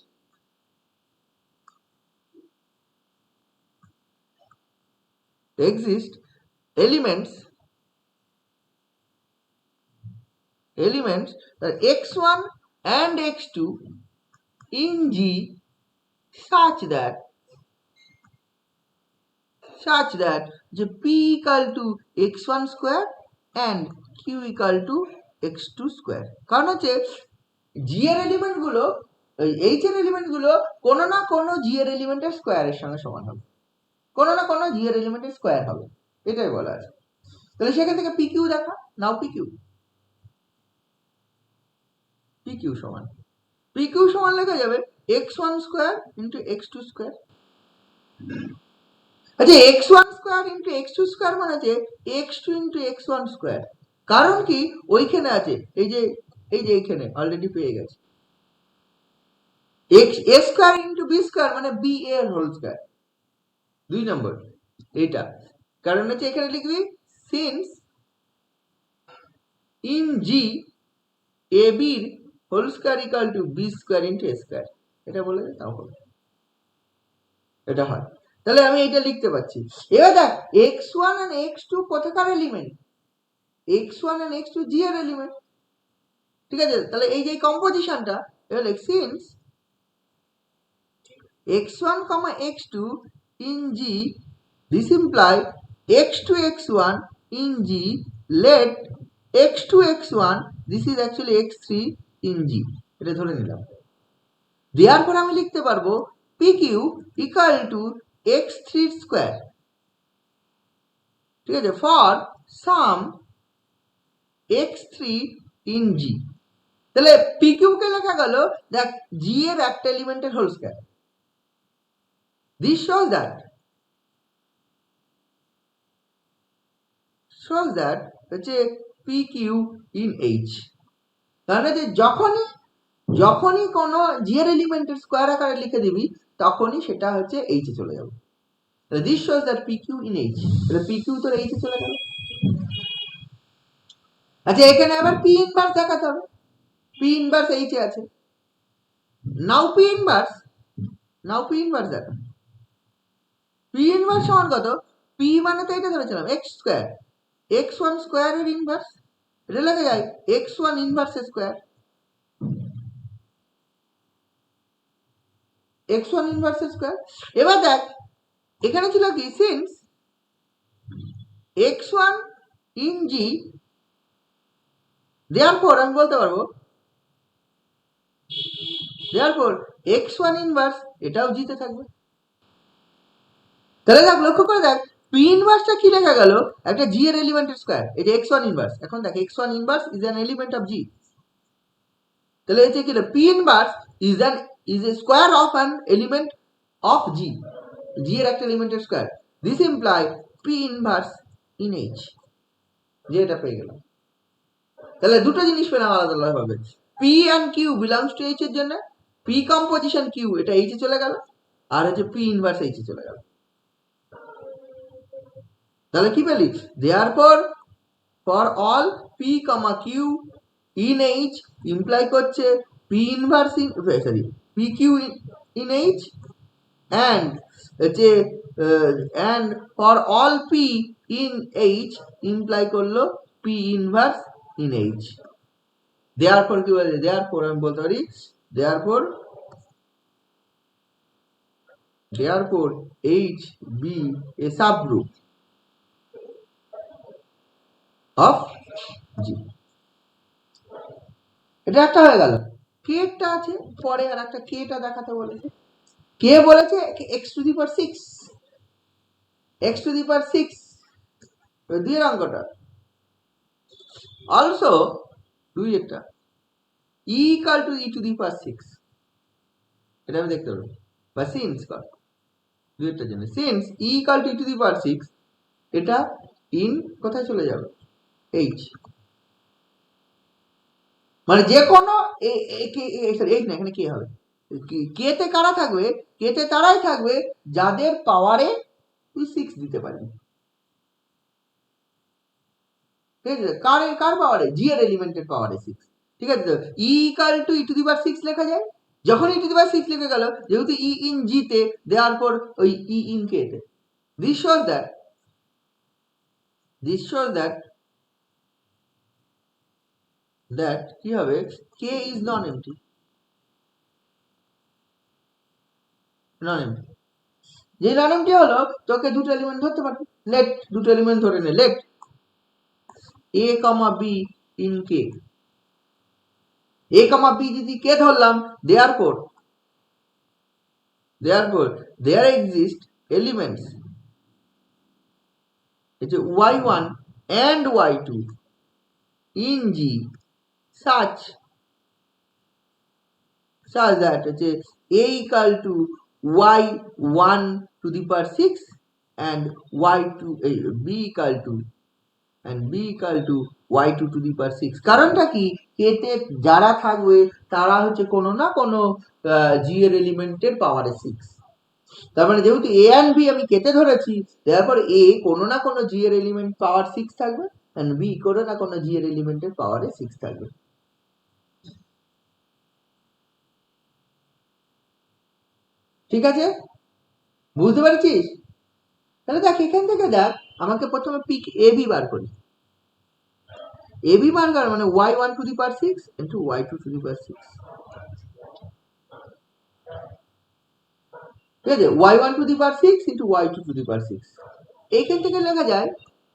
elements that x1 and x2 in G such that the p equal to x1 square and q equal to x2 square। কারণ হচ্ছে জি এর এলিমেন্ট গুলো, এইচ এর এলিমেন্ট গুলো কোনো না কোনো জি এর এলিমেন্টের স্কোয়ারের সঙ্গে সমান হবে, কোনো না কোনো জি এর এলিমেন্টের স্কোয়ার হবে, এটাই বলা আছে। তাহলে সেখান থেকে পি কিউ দেখা, নাও পি কিউ সমান লেখা যাবে x1 square into x2 square. আচ্ছা x1 square into x2 square মানে হচ্ছে x2 ইন্টু x1 স্কোয়ার, কারণ কি ওইখানে আছে এই যে এইখানে অলরেডি পেয়ে গেছে a square into B square মানে বি এর হোল স্কয়ার 2 নম্বর এটা কারণ হচ্ছে এখানে লিখবি since in G A B whole square equal to B square into A square এটা বলে তাও হবে এটা হয় তাহলে আমি এটা লিখতে পাচ্ছি এবার দেখ x1 and x2 কোথাকার এলিমেন্ট x1 and x2 জি এর এলিমেন্ট ঠিক আছে তাহলে এই যে কম্পোজিশনটা এবার লিখ since x1 x2 in G this imply x2 x1 in G let x2 x1 this is actually x3 in G এটা ধরে নিলাম দেওয়ার আমি লিখতে পারবো pq equal to x3 square ঠিক আছে for some x3 in G তাহলে pq কে লেখা গেল দেখ G এর একটা এলিমেন্টের whole square this shows that হচ্ছে pq in H তাহলে যে যখনই কোনো জি এর এলিমেন্টের স্কয়ার আকারে লিখে দিবি তখনই সেটা হচ্ছে এইচ এ চলে যাবে তাহলে this shows that pq in H তাহলে pq তো এইচ এ চলে গেল আচ্ছা এখানে আবার p ইনভার্স দেখাতে হবে p ইনভার্স এইচ এ আছে নাও p ইনভার্স দেখো p ইনভার্স সমান কত p মানে তো এটা ধরেছিলাম x স্কয়ার x1 স্কয়ার এর ইনভার্স এটা লেখা যায় x1 inverse square x1 inverse square এবার দেখ এখানে ছিল কি since x1 in G therefore আমি বলতে পারবো therefore x1 ইনভার্স এটাও জি তে থাকবে তাহলে দেখ লক্ষ্য করে দেখ p ইনভার্সটা কি লেখা গেল একটা জি এর এলিমেন্টের স্কয়ার এই যে x1 ইনভার্স এখন দেখ x1 inverse is an element of G তাহলে এই যে কি p inverse is a square of an element of G G এর একটা এলিমেন্টের square this imply p inverse in H যে এটা পেয়ে গেলাম তাহলে দুটো জিনিস পেলাম আলাদা আলাদা ভাবে p and q belongs to H এর জন্য p composition q এটা H এ চলে গেল আর হচ্ছে p inverse H এ চলে গেল তাহলে কি পেলি therefore for all p q in H imply করছে p inverse in pq in H and and for all p in H imply করলো p inverse in H therefore কি বলে therefore আমি বলতে পারি therefore H be a subgroup of G এটা একটা হয়ে গেল কে টা আছে পরে আর একটা কে টা দেখাতে বলেছে কে বলেছে x to the power 6 x to the power 6 দুই এর অঙ্কটা also দুই এটা e equal to e to the power 6 এটা আমি দেখতে পারবো বা সিন্স কর দুই এর জন্য since e equal to e to the power 6 এটা ইন কোথায় চলে যাবে h মানে যে কোনো এইট না এখানে কি হবে কে তে কারা থাকবে কে তে তারাই থাকবে যাদের পাওয়ারে তুই 6 দিতে পারবি ঠিক আছে কার পাওয়ারে জি এর এলিমেন্টের পাওয়ারে 6 ঠিক আছে তো e equal to e to the power 6 লেখা যায় যখন ই টু দি পাওয়ার 6 লিখে গেল যেহেতু ই ইন জি তে দেওয়ার পর ওই ই ইন কে তে this shows that কি হবে k is non-empty যে non-empty হলো তোকে দুটো এলিমেন্ট ধরতে পারবি লেট দুটো এলিমেন্ট ধরে নে late a, b in k a, b যদি k ধরলাম therefore there exist elements y1 and y2 in G such that a equal to y1 to the power 6 and y2 b equal to and b equal to y2 to the power 6। কারণটা কি, এতে যারা থাকবে তারা হচ্ছে কোনো না কোনো g এর এলিমেন্টের পাওয়ারে 6। তার মানে যেহেতু a and b আমি কেটে ধরেছি, তারপর a কোনো না কোনো g এর এলিমেন্ট পাওয়ার 6 থাকবে and b কোনো না কোনো g এর এলিমেন্টের পাওয়ারে 6 থাকবে। ঠিক আছে, বুঝতে পারছিস? তাহলে দেখ এখান থেকে দেখ, আমাকে প্রথমে পিক এ বি বার করি। এ বি বার করা মানে y1 to the power 6 into y2 to the power 6। ঠিক আছে, y1 to the power 6 into y2 to the power 6। এইখান থেকে লেখা যায়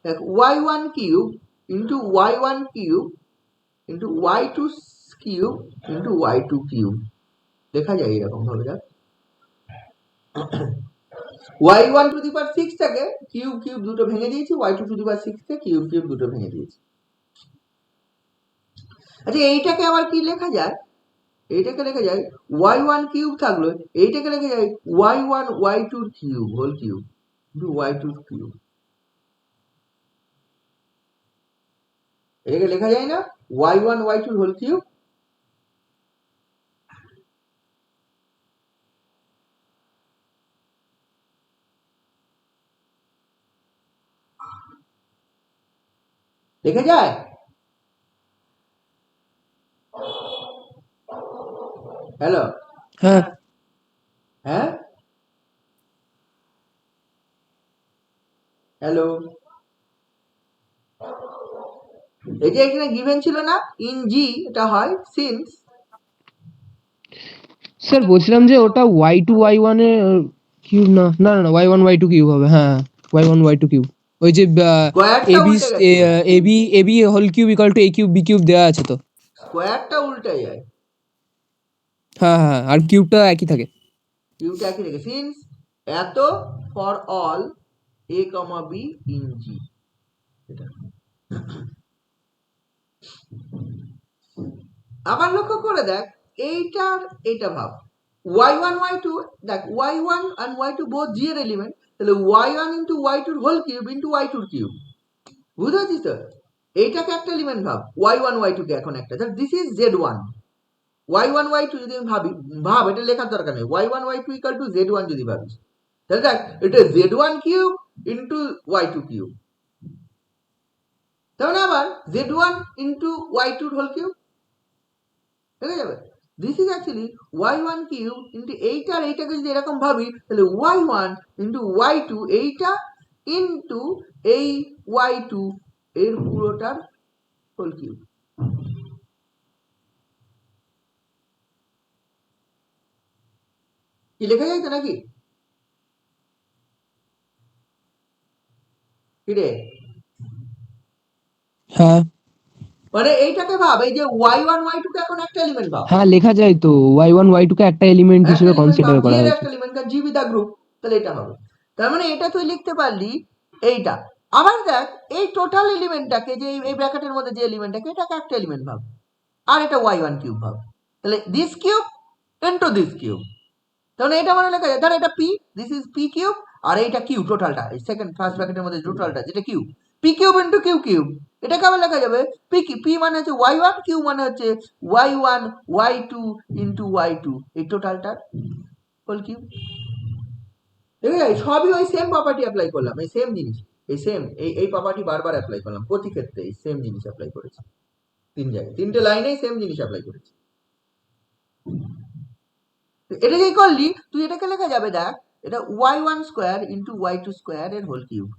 দেখ y1 cube into y1 cube into y2 cube into y2 cube লেখা যায় এরকম ভাবে। দেখ y1 to the power 6 টাকে কিউব কিউব দুটো ভেঙে দিয়েছি, y2 to the power 6 K cube cube দুটো ভেঙে দিয়েছি। আচ্ছা এইটাকে আবার কি লেখা যায়, এইটাকে লেখা যায় y1 কিউব থাকলো, এইটাকে লেখা যায় y1 y2 cube whole cube into y2 cube. এটাকে লেখা যায় না y1 y2 হোল কিউব। লেখা যায়? হ্যালো, হ্যাঁ হ্যাঁ হ্যালো, এই যে এখানে গিভেন ছিল না ইন জি, এটা হয় সিন্স। স্যার বলছিলাম যে ওটা y2 y1 এর কিউব না, না না y1 y2 কিউব হবে। হ্যাঁ y1 y2 কিউব, ওই যে স্কোয়ারটা ab উল্টে গেছে, ab ab whole cube equal to a cube b cube দেওয়া আছে তো। স্কোয়ারটা উল্টে যায়, হ্যাঁ হ্যাঁ, আর কিউবটা একই থাকে। কিউবটা একই থাকে। সিন্স এত for all a comma b in G, এটা আবার লক্ষ্য করে দেখ এইটার এইটা ভাব y1 y2, দেখ y1 and y2 বোথ জি এর এলিমেন্ট, তাহলে y1 into y2 whole cube into y2 cube. বুঝতে পারছিস তো? এইটাকে একটা এলিমেন্ট ভাব y1 y2 কে এখন একটা, this is z1। y1 y2 যদি আমি ভাব এটা লেখার দরকার নেই, y1 y2 equal to z1 যদি ভাবিস, তাহলে দেখ এটা z1 cube into y2 cube, তাহলে আবার z1 into y2 whole cube হয়ে যাবে। This is actually y1 cube into এইটা, আর এইটাকে যদি এরকম ভাবি তাহলে y1 ইন্টু y2 এইটা ইন্টু এই y2 এর পুরোটার হোল কিউব। কি লেখা যায় তো নাকি? কিরে, হ্যাঁ মানে এইটাকে ভাব, এই যে y1 y2 কে এখন একটা এলিমেন্ট ভাব, হ্যাঁ লেখা যায় তো, y1 y2 কে একটা এলিমেন্ট একটা হিসেবে এলিমেন্ট ভাব, কনসিডার জি করা এর হয়েছে। একটা এলিমেন্ট, কারণ জি উইথ দ্য গ্রুপ, তাহলে এটা হবে। তার মানে এটা তুই লিখতে পারলি এইটা। আবার দেখ এই টোটাল এলিমেন্টটাকে, যে এই ব্র্যাকেটের মধ্যে যে এলিমেন্টটাকে, এটাকে একটা এলিমেন্ট ভাব, আর এটা y1 কিউব ভাব, তাহলে this cube into this cube. তাহলে এটা মানে লেখা যায়, ধর এটা p, this is p cube, আর এইটা কিউ টোটালটা, এই সেকেন্ড ফার্স্ট ব্র্যাকেটের মধ্যে টোটালটা যেটা Q, P cube into Q cube. এটাকে আবার লেখা যাবে পি কি, পি মানে হচ্ছে y1, কিউ মানে হচ্ছে y1 y2 ইনটু y2 এই টোটালটার হোল কিউব। ঠিক আছে, সবই ওই সেম প্রপার্টি অ্যাপ্লাই করলাম, এই সেম জিনিস, এই সেম এই প্রপার্টি বারবার অ্যাপ্লাই করলাম, প্রতি ক্ষেত্রে এই সেম জিনিস অ্যাপ্লাই করেছি, তিন জায়গায় তিনটে লাইনেই সেম জিনিস অ্যাপ্লাই করেছি। এটা যে করলি তুই, এটাকে লেখা যাবে দেখ, এটা y1 square into y2 square এর হোল কিউব।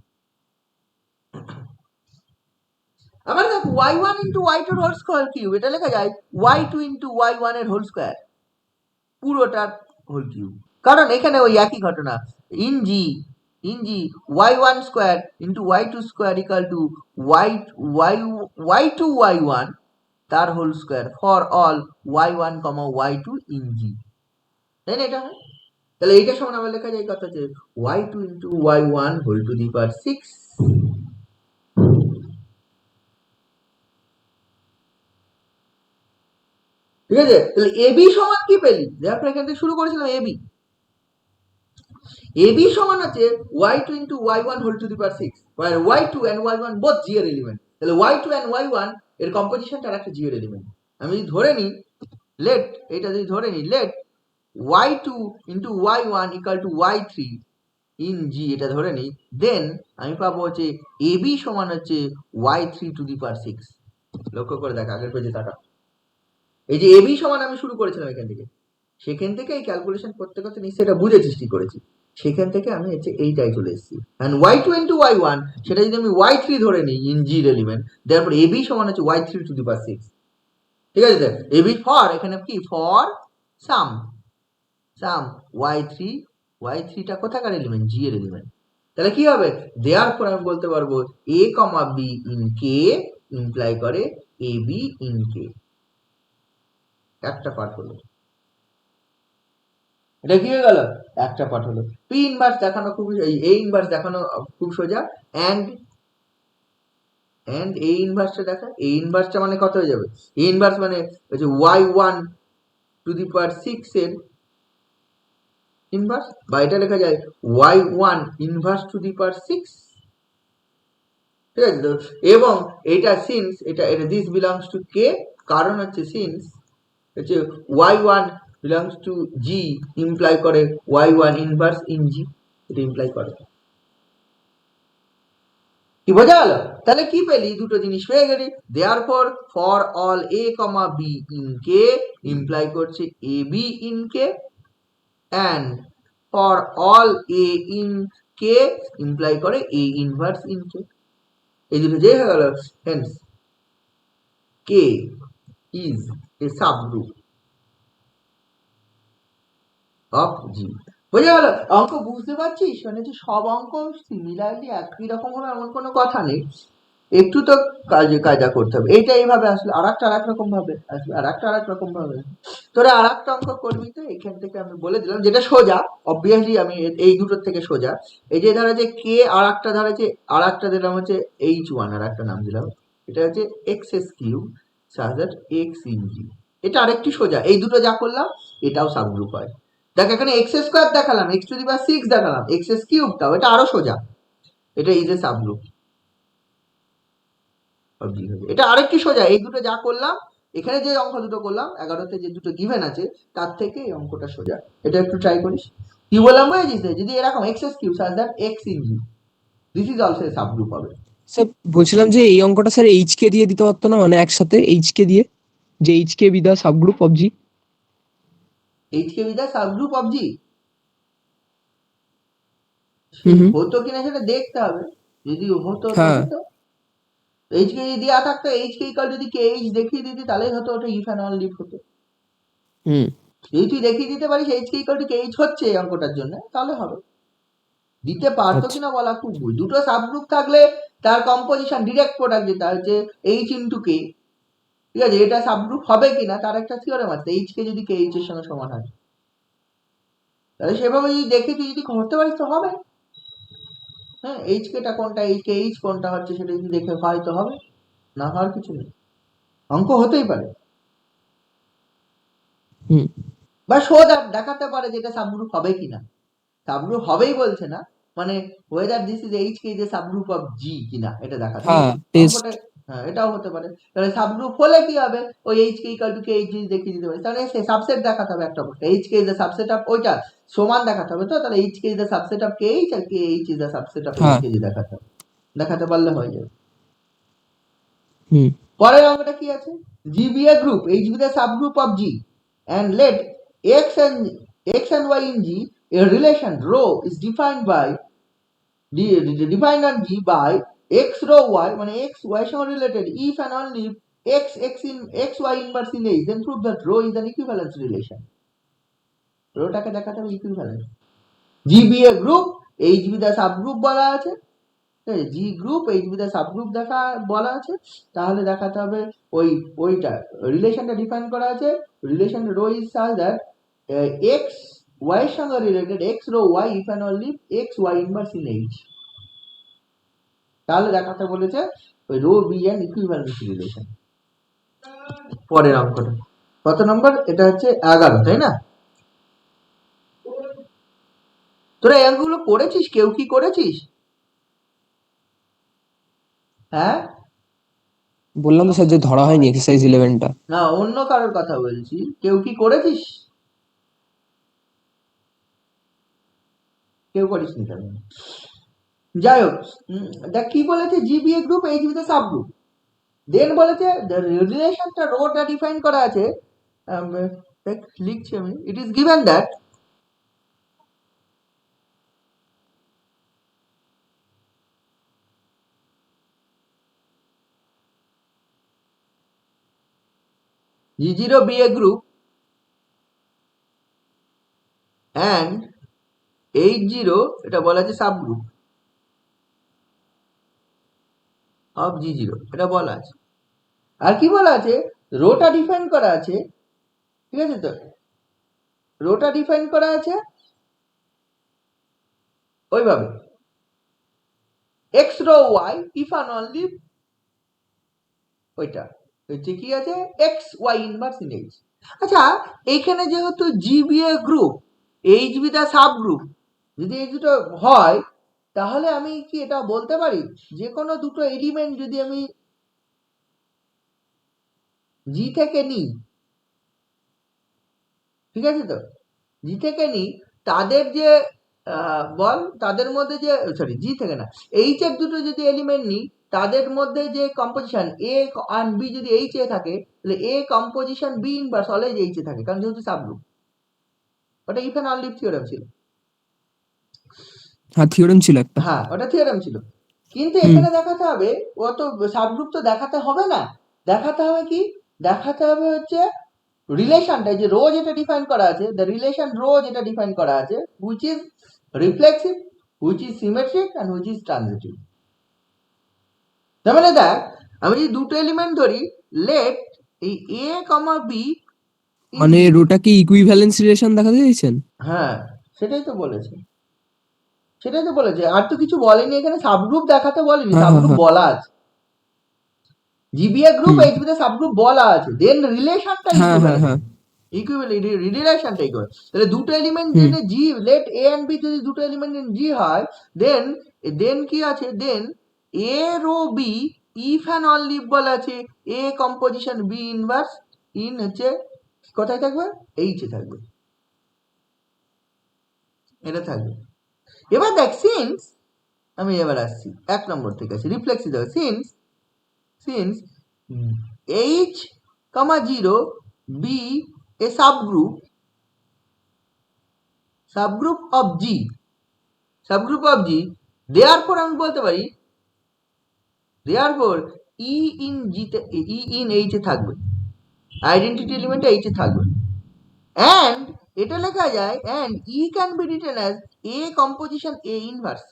আবার দেখ y1 ইন্টু y2 এর হোল স্কোয়ার কিউব, এটা লেখা যায় y2 ইন্টু y1 এর হোল স্কোয়ার পুরোটার হোল কিউব। কারণ এখানে ওই একই ঘটনা, in G y1 square into y2 square equal to y2 y1 তার whole square for all y1 comma y2 in G, তাই না? এটা হয়, তাহলে এইটার সমান আবার লেখা যায় কত হচ্ছে y2 into y1 whole to the power 6। ঠিক আছে, তাহলে এবি সমান কি পেলি, দেখো এখান থেকে শুরু করেছিলাম এবি, AB সমান হচ্ছে y2 into y1 whole to the power 6, where y2 and y1 both g এর এলিমেন্ট। তাহলে y2 and y1 এর কম্পোজিশনটা একটা g এর এলিমেন্ট। আমি যদি ধরে নিই let y2 into y1 equal to y3 in g, এটা ধরে নিই, দেন আমি পাবো হচ্ছে AB সমান হচ্ছে y3 to the power 6। লক্ষ্য করে দেখ আগের পেজে তাকা, এই যে AB সমান আমি শুরু করেছিলাম এখান থেকে, সেখান থেকে এই ক্যালকুলেশন করতে করতে নিশ্চয়ই এটা বুঝেছিস কি করেছি, সেখান থেকে আমি হচ্ছে এইটাই চলে এসেছি। এন্ড y2 into y1 সেটা যদি আমি y3 ধরে নিই ইন জি এলিমেন্ট, তারপর AB সমান হচ্ছে y3 to the power 6। ঠিক আছে, দেখ AB ফর এখানে কি ফর সাম y3টা কোথাকার এলিমেন্ট, জি এর এলিমেন্ট। তাহলে কি হবে, দেয়ারফর আমি বলতে পারবো a, b in k imply করে ab in k। একটা পার্ট হলো, এটা কি হয়ে গেল, একটা পার্ট হলো। পি ইনভার্স দেখানো খুব, এ ইনভার্স দেখানো খুব সোজা। এন্ড এ ইনভার্সটা দেখা, এ ইনভার্সটা মানে কত হয়ে যাবে, এ ইনভার্স মানে হচ্ছে y1 টু দি পাওয়ার 6 এর ইনভার্স, বা এটা লেখা যায় y1 inverse two the power 6। ঠিক আছে তো, এবং এটা সিন্স এটা দিস বিলংস টু কে, কারণ হচ্ছে সিন্স হচ্ছে y1 belongs to g imply করে y1 ইনভার্স ইন g, এটা ইমপ্লাই করে। কি বোঝা গেল? তাহলে কি পেলি, দুটো জিনিস পেয়ে গেলি। Therefore for all a, b in k imply করছে ab in k, and for all a in k imply করে a ইনভার্স ইন k। এই দুটো যে হয়ে গেল, Haynes k is a subgroup of G। বোঝা গেল? অঙ্ক বুঝতে পারছিস, মানে যে সব অঙ্ক সিমিলারলি একই রকম হবে এমন কোনো কথা নেই, একটু তো কায়দা করতে হবে। এইটা এইভাবে আসলে আরেকটা আরেক রকম ভাবে আসবে, আরেকটা আরেক রকম ভাবে। তোরা আরেকটা অঙ্ক করবি তো, এখান থেকে আমি বলে দিলাম যেটা সোজা, অবভিয়াসলি আমি এই দুটোর থেকে সোজা। এই যে ধরা যে কে, আর একটা ধরা যে আর একটা দিলাম হচ্ছে h1, আর একটা নাম দিলাম, এটা হচ্ছে xs কিউব সাজার x ইন g। এটা আরেকটি সোজা, এই দুটো যা করলাম এটাও সাবগ্রুপ হয়। দেখ এখানে x স্কয়ার দেখালাম, x টু দি পাওয়ার 6 দেখালাম, xs কিউবটাও, এটা আরো সোজা, এটা ইজ এ সাবগ্রুপ। এটা আরেকটি সোজা, এই দুটো যা করলাম, এখানে যে অঙ্ক দুটো করলাম 11তে যে দুটো গিভেন আছে তার থেকে এই অঙ্কটা সোজা। এটা একটু ট্রাই করিস। কি বললাম বুঝেছিস? যদি এরকম এক্স কিউব সাজ that x in G, this is also a subgroup হবে। স্যার বলছিলাম যে এই অঙ্কটা স্যার এইচ কে দিয়ে দিতে পারতো না, মানে একসাথে এইচ কে দিয়ে, যে H K be the subgroup of G. H K be the subgroup of G hmm. হতো কিনা সেটা দেখতে হবে, যদি হতো হ্যাঁ। তো এইচ কে যদি দেওয়া থাকতো, এইচ কে ইকুয়াল যদি কে এইচ দেখিয়ে দিতি তাহলেই হতো, ওটা ইফ অ্যান্ড অনলি ইফ হতো। হুম। যদি তুই দেখিয়ে দিতে পারিস H K equal to K H হচ্ছে এই অঙ্কটার জন্য, তাহলে হবে। দিতে পারতো আচ্ছা। কিনা বলা খুব ভুল। দুটো সাবগ্রুপ থাকলে তার কম্পোজিশন ডিরেক্ট প্রোডাক্ট যেটা হচ্ছে এইচ ইন্টু কে, ঠিক আছে, এটা সাবগ্রুপ হবে কিনা তার একটা থিওরেম আছে, এইচ কে যদি কে এইচ এর সঙ্গে সমান হয়, তাহলে সেভাবে যদি দেখে তুই যদি করতে পারিস তো হবে। হ্যাঁ, এইচ কেটা কোনটা, এইচ কে এইচ কোনটা হচ্ছে সেটা যদি দেখে হয় তো হবে, না হওয়ার কিছু নেই, অঙ্ক হতেই পারে। হুম। বা সোজা দেখাতে পারে যেটা সাবগ্রুপ হবে কিনা, সাবগ্রুপ হবেই বলছে না, মানে whether this is H K is a subgroup of G কিনা এটা দেখাতে হ্যাঁ, হবে। টেস্ট। অঙ্কটা হ্যাঁ এটাও হতে পারে। তাহলে সাবগ্রুপ হলে কি হবে, ওই H K equal to K H যদি দেখিয়ে দিতে পারে, তাহলে সে সাবসেট দেখাতে হবে একটা অবস্থা, H K is the subset of, ওইটা সমান দেখাতে হবে তো, তাহলে H K is the subset of K H, আর K H is the subset of H হ্যাঁ। কে জি দেখাতে হবে, দেখাতে পারলে হয়ে যাবে। হুম। পরের অঙ্কটা কি আছে, G be a group, H be the subgroup of G, and let x and y in G, a relation rho is defined on G by x rho y, মানে x y সঙ্গে related if and only if x y inverse in H, then prove that rho is an equivalence relation। রোটাকে দেখাতে হবে equivalence. G be a group, H B the subgroup বলা আছে, জি group H B the subgroup দেখা বলা আছে, তাহলে দেখাতে হবে ওইটা রিলেশনটা ডিফাইন করা আছে, relation rho is such that X Y এর সঙ্গে related X rho Y if and only X Y inverse in H, তাহলে দেখাতে বলেছে ওই rho be and equivalence relation. পরের অঙ্কটা কত নম্বর, এটা হচ্ছে 11, তাই না? তোরা এই অঙ্কগুলো করেছিস? কেউ কি করেছিস? হ্যাঁ, বললাম তো স্যার যে ধরা হয়নি এক্সারসাইজ 11টা। না অন্য কারোর কথা বলছি, কেউ কি করেছিস? কেউ করিসনি তার মানে। যাই হোক, দেখ কি বলেছে, জিবিএ গ্রুপ এইচবিতে সাব গ্রুপ। দেন বলেছে রিলেশনটা রোটা ডিফাইন করা আছে। দেখ লিখছি আমি, it is given that G0 be a group and H0 এটা বলা আছে সাব গ্রুপ অফ G0, এটা বলা আছে। আর কি বলা আছে, রোটা ডিফাইন করা আছে, ঠিক আছে তো, রোটা ডিফাইন করা আছে ওইভাবে x rho y if and only ওইটা হচ্ছে কি আছে x y inverse in h। আচ্ছা, এইখানে যেহেতু জিবিএ গ্রুপ এইচবি দা সাব গ্রুপ, যদি এই দুটো হয় তাহলে আমি কি এটা বলতে পারি যে কোনো দুটো এলিমেন্ট যদি আমি জি থেকে নিই, ঠিক আছে তো, জি থেকে নিই, তাদের যে বল তাদের মধ্যে যে সরি জি থেকে না, এইচ এর দুটো যদি এলিমেন্ট নিই, তাদের মধ্যে যে কম্পোজিশন এ আর বি যদি এইচ এ থাকে, তাহলে A composition B inverse always H এ থাকে, কারণ যেহেতু সাবগ্রুপ। ওটা ইফ এন্ড অনলি থিওরেম ছিল। হ্যাঁ থিওরেম ছিল একটা। হ্যাঁ ওটা থিওরেম ছিল, কিন্তু এখানে দেখাতে হবে ও তো সাবগ্রুপ তো দেখাতে হবে না, দেখাতে হবে কি, দেখাতে হবে হচ্ছে রিলেশনটা, যে রো যেটা ডিফাইন করা আছে, দ্য রিলেশন রো যেটা ডিফাইন করা আছে, which is reflexive, which is symmetric and which is transitive. তার মানে দেখ, আমি যদি দুটো এলিমেন্ট ধরি, লেট এই এ কমা বি, মানে রোটা কি ইকুইভ্যালেন্স রিলেশন দেখাতে চাইছেন? হ্যাঁ সেটাই তো বলেছে, সেটাই তো বলেছে, আর তো কিছু বলেনি এখানে, সাবগ্রুপ দেখাতে বলেনি, হ্যাঁ, সাবগ্রুপ হ্যাঁ। বলা আছে, জিবিএ গ্রুপ এইচবি তে সাবগ্রুপ বলা আছে, দেন রিলেশনটা হ্যাঁ হ্যাঁ হ্যাঁ রিলেশনটা ইকুয়াল। তাহলে দুটো এলিমেন্ট যদি G, let a and b যদি দুটো এলিমেন্ট জি হয়, দেন দেন কি আছে, then a rho b if and only বলা আছে a composition B inverse in হচ্ছে কোথায় থাকবে, এইচ এ থাকবে, এটা থাকবে। এবার দেখ সিন্স, আমি এবার আসছি 1 নম্বর থেকে আসি, রিফ্লেক্সিভ দেখো, since H, 0 be a subgroup of G, therefore আমি বলতে পারি therefore E in G তে E in H এ থাকবে, আইডেন্টিটি এলিমেন্ট H এ থাকবে, and এটা লেখা যায় and E can be written as A composition A inverse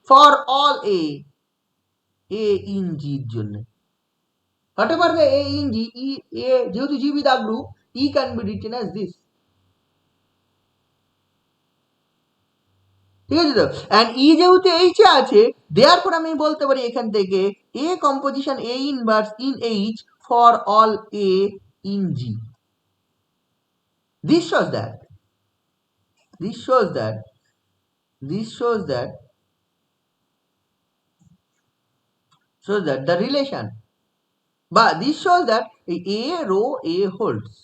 for all A in G এর জন্য। whatever the A in G, A যেহেতু G with a group, E can be written as this, ঠিক আছে তো, and E যেহেতু H এ আছে, therefore আমি বলতে পারি এখান থেকে A composition A inverse in H for all A in G. This shows that the relation, but this shows that A row A holds,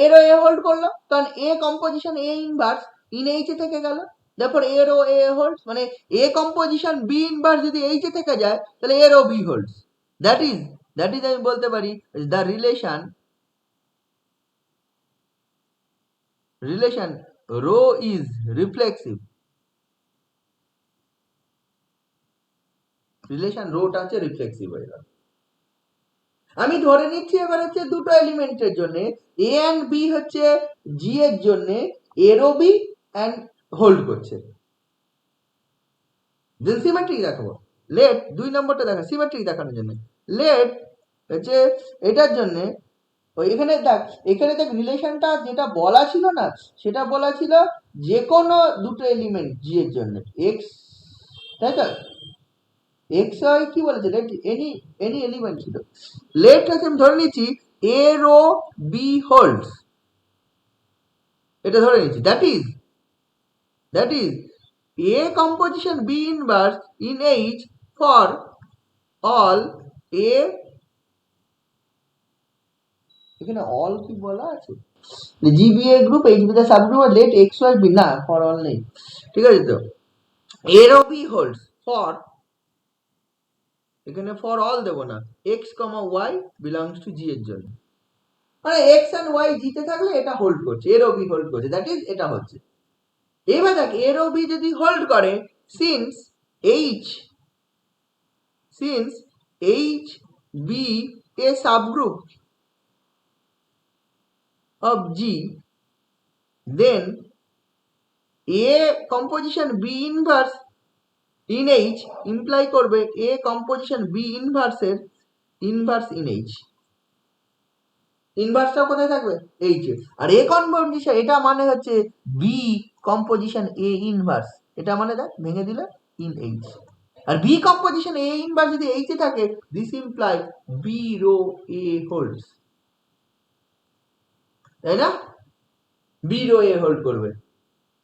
a rho a hold করলো, কারণ a composition a inverse in H এ থেকে গেল, তারপর এ রো এ হোল্ডস, মানে এ কম্পোজিশন বি ইনভার্স যদি এইচ এ থেকে যায়, তাহলে a rho b holds, that is আমি বলতে পারি the relation rho is reflexive, relation রোটা হচ্ছে রিফ্লেক্সিভ হয়ে গেল। আমি ধরে নিচ্ছি এবার হচ্ছে দুটো এলিমেন্টের জন্য এ এন্ড বি হচ্ছে জি এর জন্য এ রো বি এন্ড হোল্ড করছে, দেন সিমেট্রিক দেখাবো, লেট 2 নম্বরটা দেখা সিমেট্রিক দেখানোর জন্য, লেট হচ্ছে এটার জন্য ওই এখানে দেখ রিলেশনটা যেটা বলা ছিল না, সেটা বলা ছিল যে কোনো দুটো এলিমেন্ট জি এর জন্য এক্স, তাই তো, এক্স ওয়াই কি বলেছে, লেট এনি এলিমেন্ট ছিল, লেট হচ্ছে আমি ধরে নিচ্ছি A row B holds, এটা ধরে নিচ্ছি, that is A composition B inverse in H for all A, এখানে all কি বলা আছে, GBA group H with a subgroup or let X Y be, না for all নেই, ঠিক আছে তো, A row B holds for, এখানে for all দেব না, X, Y belongs to G এর জন্য, মানে X and Y G তে থাকলে এটা হোল্ড করছে, A row B হোল্ড করছে, দ্যাট ইজ এটা হচ্ছে। এবার দেখ A row B যদি হোল্ড করে, since H be a subgroup of G, then A composition B inverse in H imply করবে A composition B inverse এর inverse in H, ইনভার্সটা কোথায় থাকবে, H এ, আর A কম্পোজিশন এটা মানে হচ্ছে B কম্পোজিশন A ইনভার্স, এটা মানে দেখ ভেঙে দিলে in H, আর B কম্পোজিশন A ইনভার্স যদি H এ থাকে, this imply B rho A holds, তাই না, B রো A হোল্ড করবে,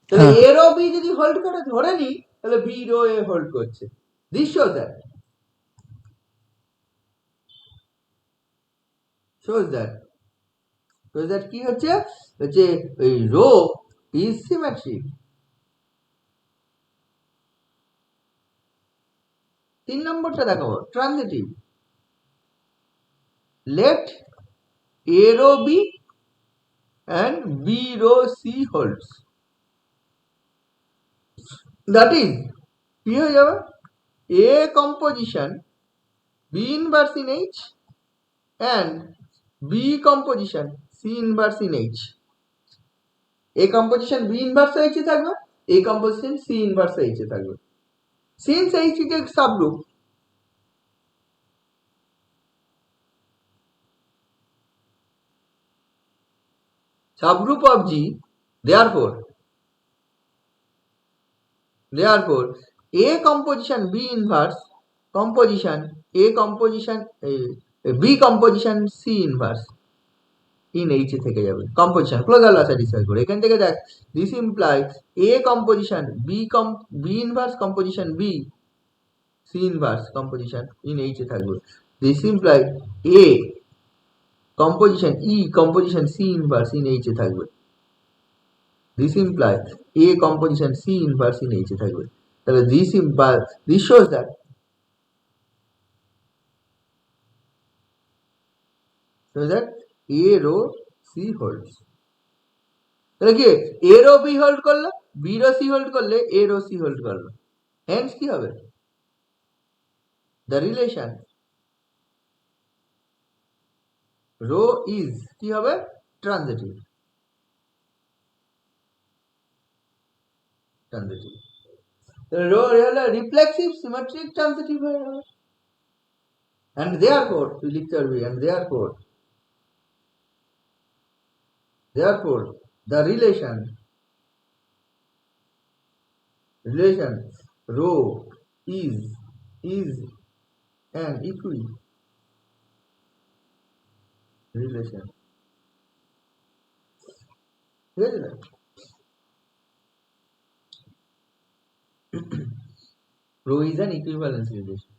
তাহলে A রো B যদি হোল্ড করে ধরে নি, তাহলে B রো A হোল্ড করছে, দিস shows that কি হচ্ছে ওই রো ইজ সিমেট্রিক। 3 নম্বরটা দেখাবো, transitive, let A row B and B row C holds, that is কি হয়ে যাবে, A composition B inverse in H and B composition C inverse in H, A composition B inverse H এ থাকবে, A composition C inverse H এ থাকবে, since H is a subgroup of G, therefore A composition B inverse composition A composition B composition C inverse in H এ থেকে যাবে, composition ক্লোজার ল স্যাটিসফাই করে, এখান থেকে দেখ this implies A composition B inverse composition B C inverse composition in H এ থাকবে, this implies A composition E composition C inverse in H এ থাকবে, this implies A composition C inverse in H এ থাকবে, তাহলে this shows that A row C holds, তাহলে কি A row B হোল্ড করলো, B row C হোল্ড করলে A row C হোল্ড করলো, হেন্স কি হবে, the relation row is কি হবে, ট্রানজিটিভ, রো হলো রিফ্লেক্সিভ সিমেট্রিক ট্রানজিটিভ হয়ে যাবে, and therefore তুই লিখতে পারবি, and therefore the relation rho is an relation, ঠিক আছে না, rho is an equivalence relation,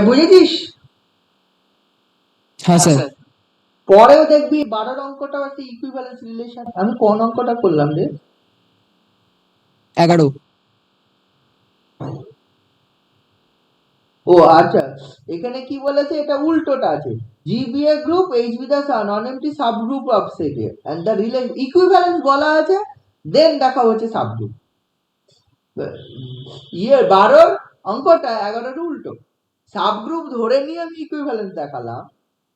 বুঝেছিস, হ্যাঁ স্যার, পরেও দেখবি 12 অঙ্কটা হচ্ছে ইকুইভ্যালেন্স রিলেশন, আমি কোন অঙ্কটা করলাম রে, 11, ও আচ্ছা, এখানে কি বলেছে, এটা উল্টোটা আছে, GBA group H with a non-empty subgroup of set A and the relation equivalence বলা আছে, দেন দেখা হচ্ছে সাবগ্রুপ, 12 অঙ্কটা 11 উল্টো, সাবগ্রুপ ধরে নিয়ে আমি ইকুইভ্যালেন্স দেখালাম,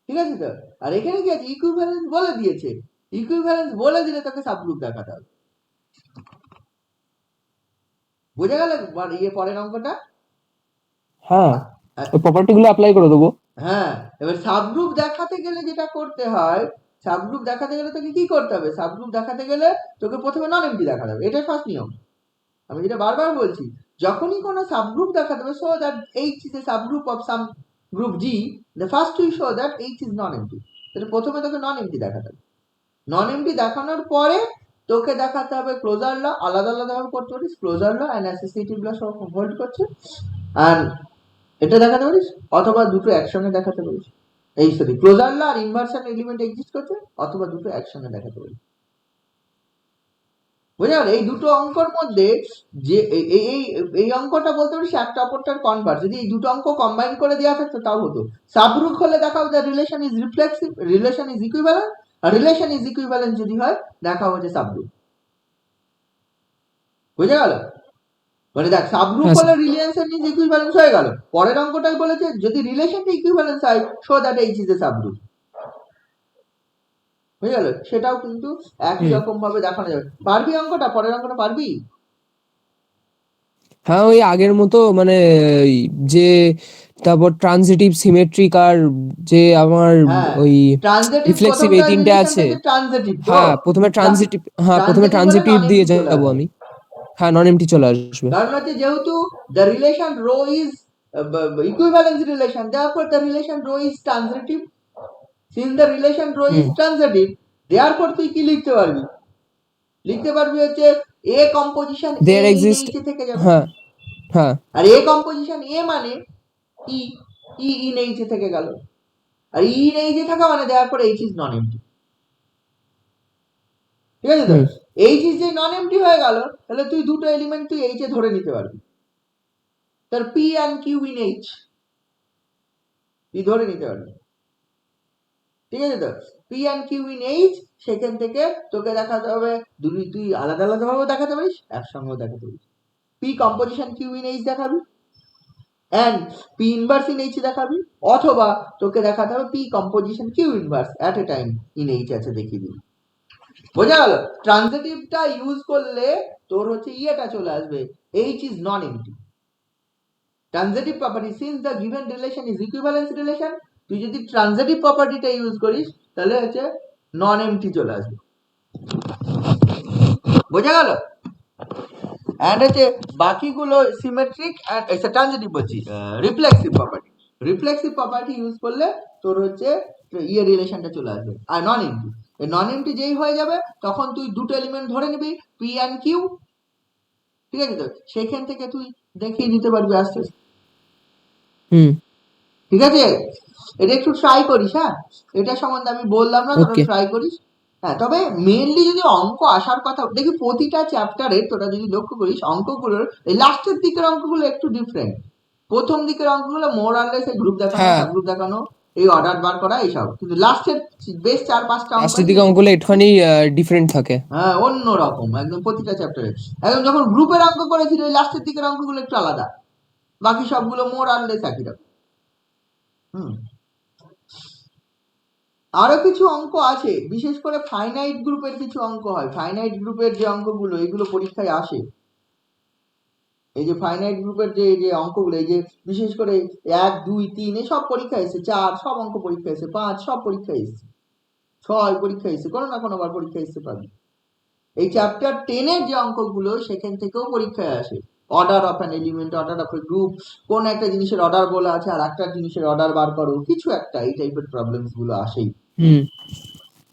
ঠিক আছে তো, আর এখানে কি আছে, ইকুইভ্যালেন্স বলে দিয়েছে, ইকুইভ্যালেন্স বলে দিলে তাকে সাবগ্রুপ দেখাতে হবে, বোঝা গেল পরের অঙ্কটা, হ্যাঁ ওই প্রপার্টি গুলো অ্যাপ্লাই করে দেবো। হ্যাঁ, এবার সাবগ্রুপ দেখাতে গেলে যেটা করতে হয়, সাবগ্রুপ দেখাতে গেলে তোকে কি করতে হবে? সাবগ্রুপ দেখাতে গেলে তোকে প্রথমে নন এমটি দেখাতে হবে, এটাই ফার্স্ট নিয়ম। আমি যেটা বারবার বলছি, যখনই কোনো সাবগ্রুপ দেখাতে হবে, show that H is a subgroup of some group G, the first we show that H is non MT. তাহলে প্রথমে তোকে নন এমটি দেখাতে হবে। নন এমটি দেখানোর পরে তোকে দেখাতে হবে ক্লোজার ল, আলাদা আলাদা ভাবে করতে পারিস, ক্লোজার ল অ্যান্ড অ্যাসোসিয়েটিভ ল সব হোল্ড করছে, আর এটা দেখাতে পারিস, অথবা দুটো একসঙ্গে দেখাতে পারিস। এই সরি, ক্লোজার ল আর ইনভার্সন এলিমেন্ট এক্সিস্ট করছে, অথবা দুটো একসঙ্গে দেখাতে পারিস। বুঝে গেল? এই দুটো অঙ্কর মধ্যে যে এই অঙ্কটা বলতে পারিস একটা অপরটার কনভার্স। যদি এই দুটো অঙ্ক কম্বাইন করে দেওয়া থাকতো তাও হতো। সাবগ্রুপ হলে দেখাও the relation is reflexive, relation is equivalent, আর রিলেশন ইজ ইকুইভ্যালেন্ট যদি হয় দেখাও হচ্ছে সাবগ্রুপ। বুঝে গেল? মানে দেখ, সাবগ্রুপ হ্যাঁ হলে রিলেশন ইজ ইকুইভ্যালেন্স হয়ে গেল। পরের অঙ্কটাই বলেছে যদি রিলেশনটা ইকুইভ্যালেন্স হয়, show that H is a subgroup. বুঝে গেল? সেটাও কিন্তু একই রকম ভাবে দেখানো যাবে। পারবি অঙ্কটা? পরের অঙ্কটা পারবি? হ্যাঁ, ওই আগের মতো মানে ওই যে তারপর ট্রানজিটিভ, সিমেট্রিক আর যে আমার হ্যাঁ, ওই ট্রানজিটিভ রিফ্লেক্সিভ, এই প্রথমটা তিনটে আছে। রিলেশনটা যে ট্রানজিটিভ তো, হ্যাঁ প্রথমে ট্রানজিটিভ, হ্যাঁ প্রথমে ট্রানজিটিভ হলে ট্রানজিটিভ নন দিয়ে এমটি চলে যাবো আসবে। আমি। হ্যাঁ নন এমটি চলে আসবে। কারণ হচ্ছে যেহেতু the relation rho is equivalence relation, therefore the relation rho is transitive. Since the relation rho is transitive, therefore তুই কি লিখতে পারবি? লিখতে পারবি হচ্ছে A composition A there in exist. H থেকে যাবে, হ্যাঁ হ্যাঁ আর এ কম্পোজিশন এ মানে ই, ই ইন এইচ থেকে গেল, আর ই ইন এইচ থাকা মানে therefore H is non MT. ঠিক আছে তো? হুম এইচ ইজ যে নন এমটি হয়ে গেল, তাহলে তুই দুটো এলিমেন্ট তুই এইচ এ ধরে নিতে পারবি। তার P and Q in H তুই ধরে নিতে পারবি। ঠিক আছে তো? P and Q in H, সেখান থেকে তোকে দেখাতে হবে তুই আলাদা আলাদা ভাবেও দেখাতে পারিস, একসঙ্গেও দেখাতে পারিস। P composition q in H দেখাবি, and p inverse in H দেখাবি, অথবা তোকে দেখাতে হবে p composition Q inverse at a time in H আছে দেখিয়ে দিবি। বোঝা গেল? ট্রানজিটিভটা ইউজ করলে তোর হচ্ছে ইয়েটা চলে আসবে, H is non MT. Transitive property, since the given relation is equivalence relation, তুই যদি ট্রানজিটিভ প্রপার্টিটা ইউজ করিস তাহলে হচ্ছে নন এমটি চলে আসবে। বোঝা গেল? অ্যান্ড হচ্ছে বাকিগুলো সিমেট্রিক অ্যান্ড ট্রানজিটিভ বলছি, reflexive property. Reflexive property use করলে তোর হচ্ছে ইয়ে রিলেশনটা চলে আসবে। আর নন এমটি, নন এমটি যেই হয়ে যাবে তখন তুই দুটো এলিমেন্ট ধরে নিবি, পি অ্যান্ড কিউ। ঠিক আছে তো? সেখান থেকে তুই দেখিয়ে দিতে পারবি আস্তে আস্তে। হুম ঠিক আছে? এটা একটু ট্রাই করিস। হ্যাঁ, এটা সম্বন্ধে আমি বললাম না, তোরা ওকে। ট্রাই করিস। হ্যাঁ, তবে মেইনলি যদি অঙ্ক আসার কথা দেখি, প্রতিটা চ্যাপ্টারে তোরা যদি লক্ষ্য করিস অঙ্কগুলোর এই লাস্টের দিকের অঙ্কগুলো একটু ডিফারেন্ট। প্রথম দিকের অঙ্কগুলো মোর আর লেস এই গ্রুপ দেখানো, হ্যাঁ সাবগ্রুপ দেখানো, এই অর্ডার বার করা এইসব, কিন্তু লাস্টের বেশ 4-5টা অঙ্ক লাস্টের আছে দিকে অঙ্কগুলো একটুখানি ডিফারেন্ট থাকে। হ্যাঁ অন্য রকম একদম প্রতিটা চ্যাপ্টারে। একদম যখন গ্রুপের অঙ্ক করেছিল ওই লাস্টের দিকের অঙ্কগুলো একটু আলাদা, বাকি সবগুলো মোর আর লেস একই রকম। হুম, আরো কিছু অঙ্ক আছে, বিশেষ করে ফাইনাইট গ্রুপের কিছু অঙ্ক হয়। ফাইনাইট গ্রুপের যে অঙ্কগুলো এগুলো পরীক্ষায় আসে, এই যে ফাইনাইট গ্রুপের যে যে অঙ্কগুলো, এই যে বিশেষ করে 1, 2, 3 সব পরীক্ষা এসেছে, 4 সব অঙ্ক পরীক্ষা এসেছে, 5 সব পরীক্ষা এসেছে, 6 পরীক্ষা এসেছে, কোনো না কোনো বার পরীক্ষা এসেছে পাবি। এই চ্যাপ্টার 10-এর যে অঙ্কগুলো সেখান থেকেও পরীক্ষায় আসে। Order of an element, order of A group, কোন একটা জিনিসের অর্ডার বলা আছে আর একটা জিনিসের অর্ডার বার করো, কিছু একটা এই টাইপের প্রবলেমস গুলো আসেই। হুম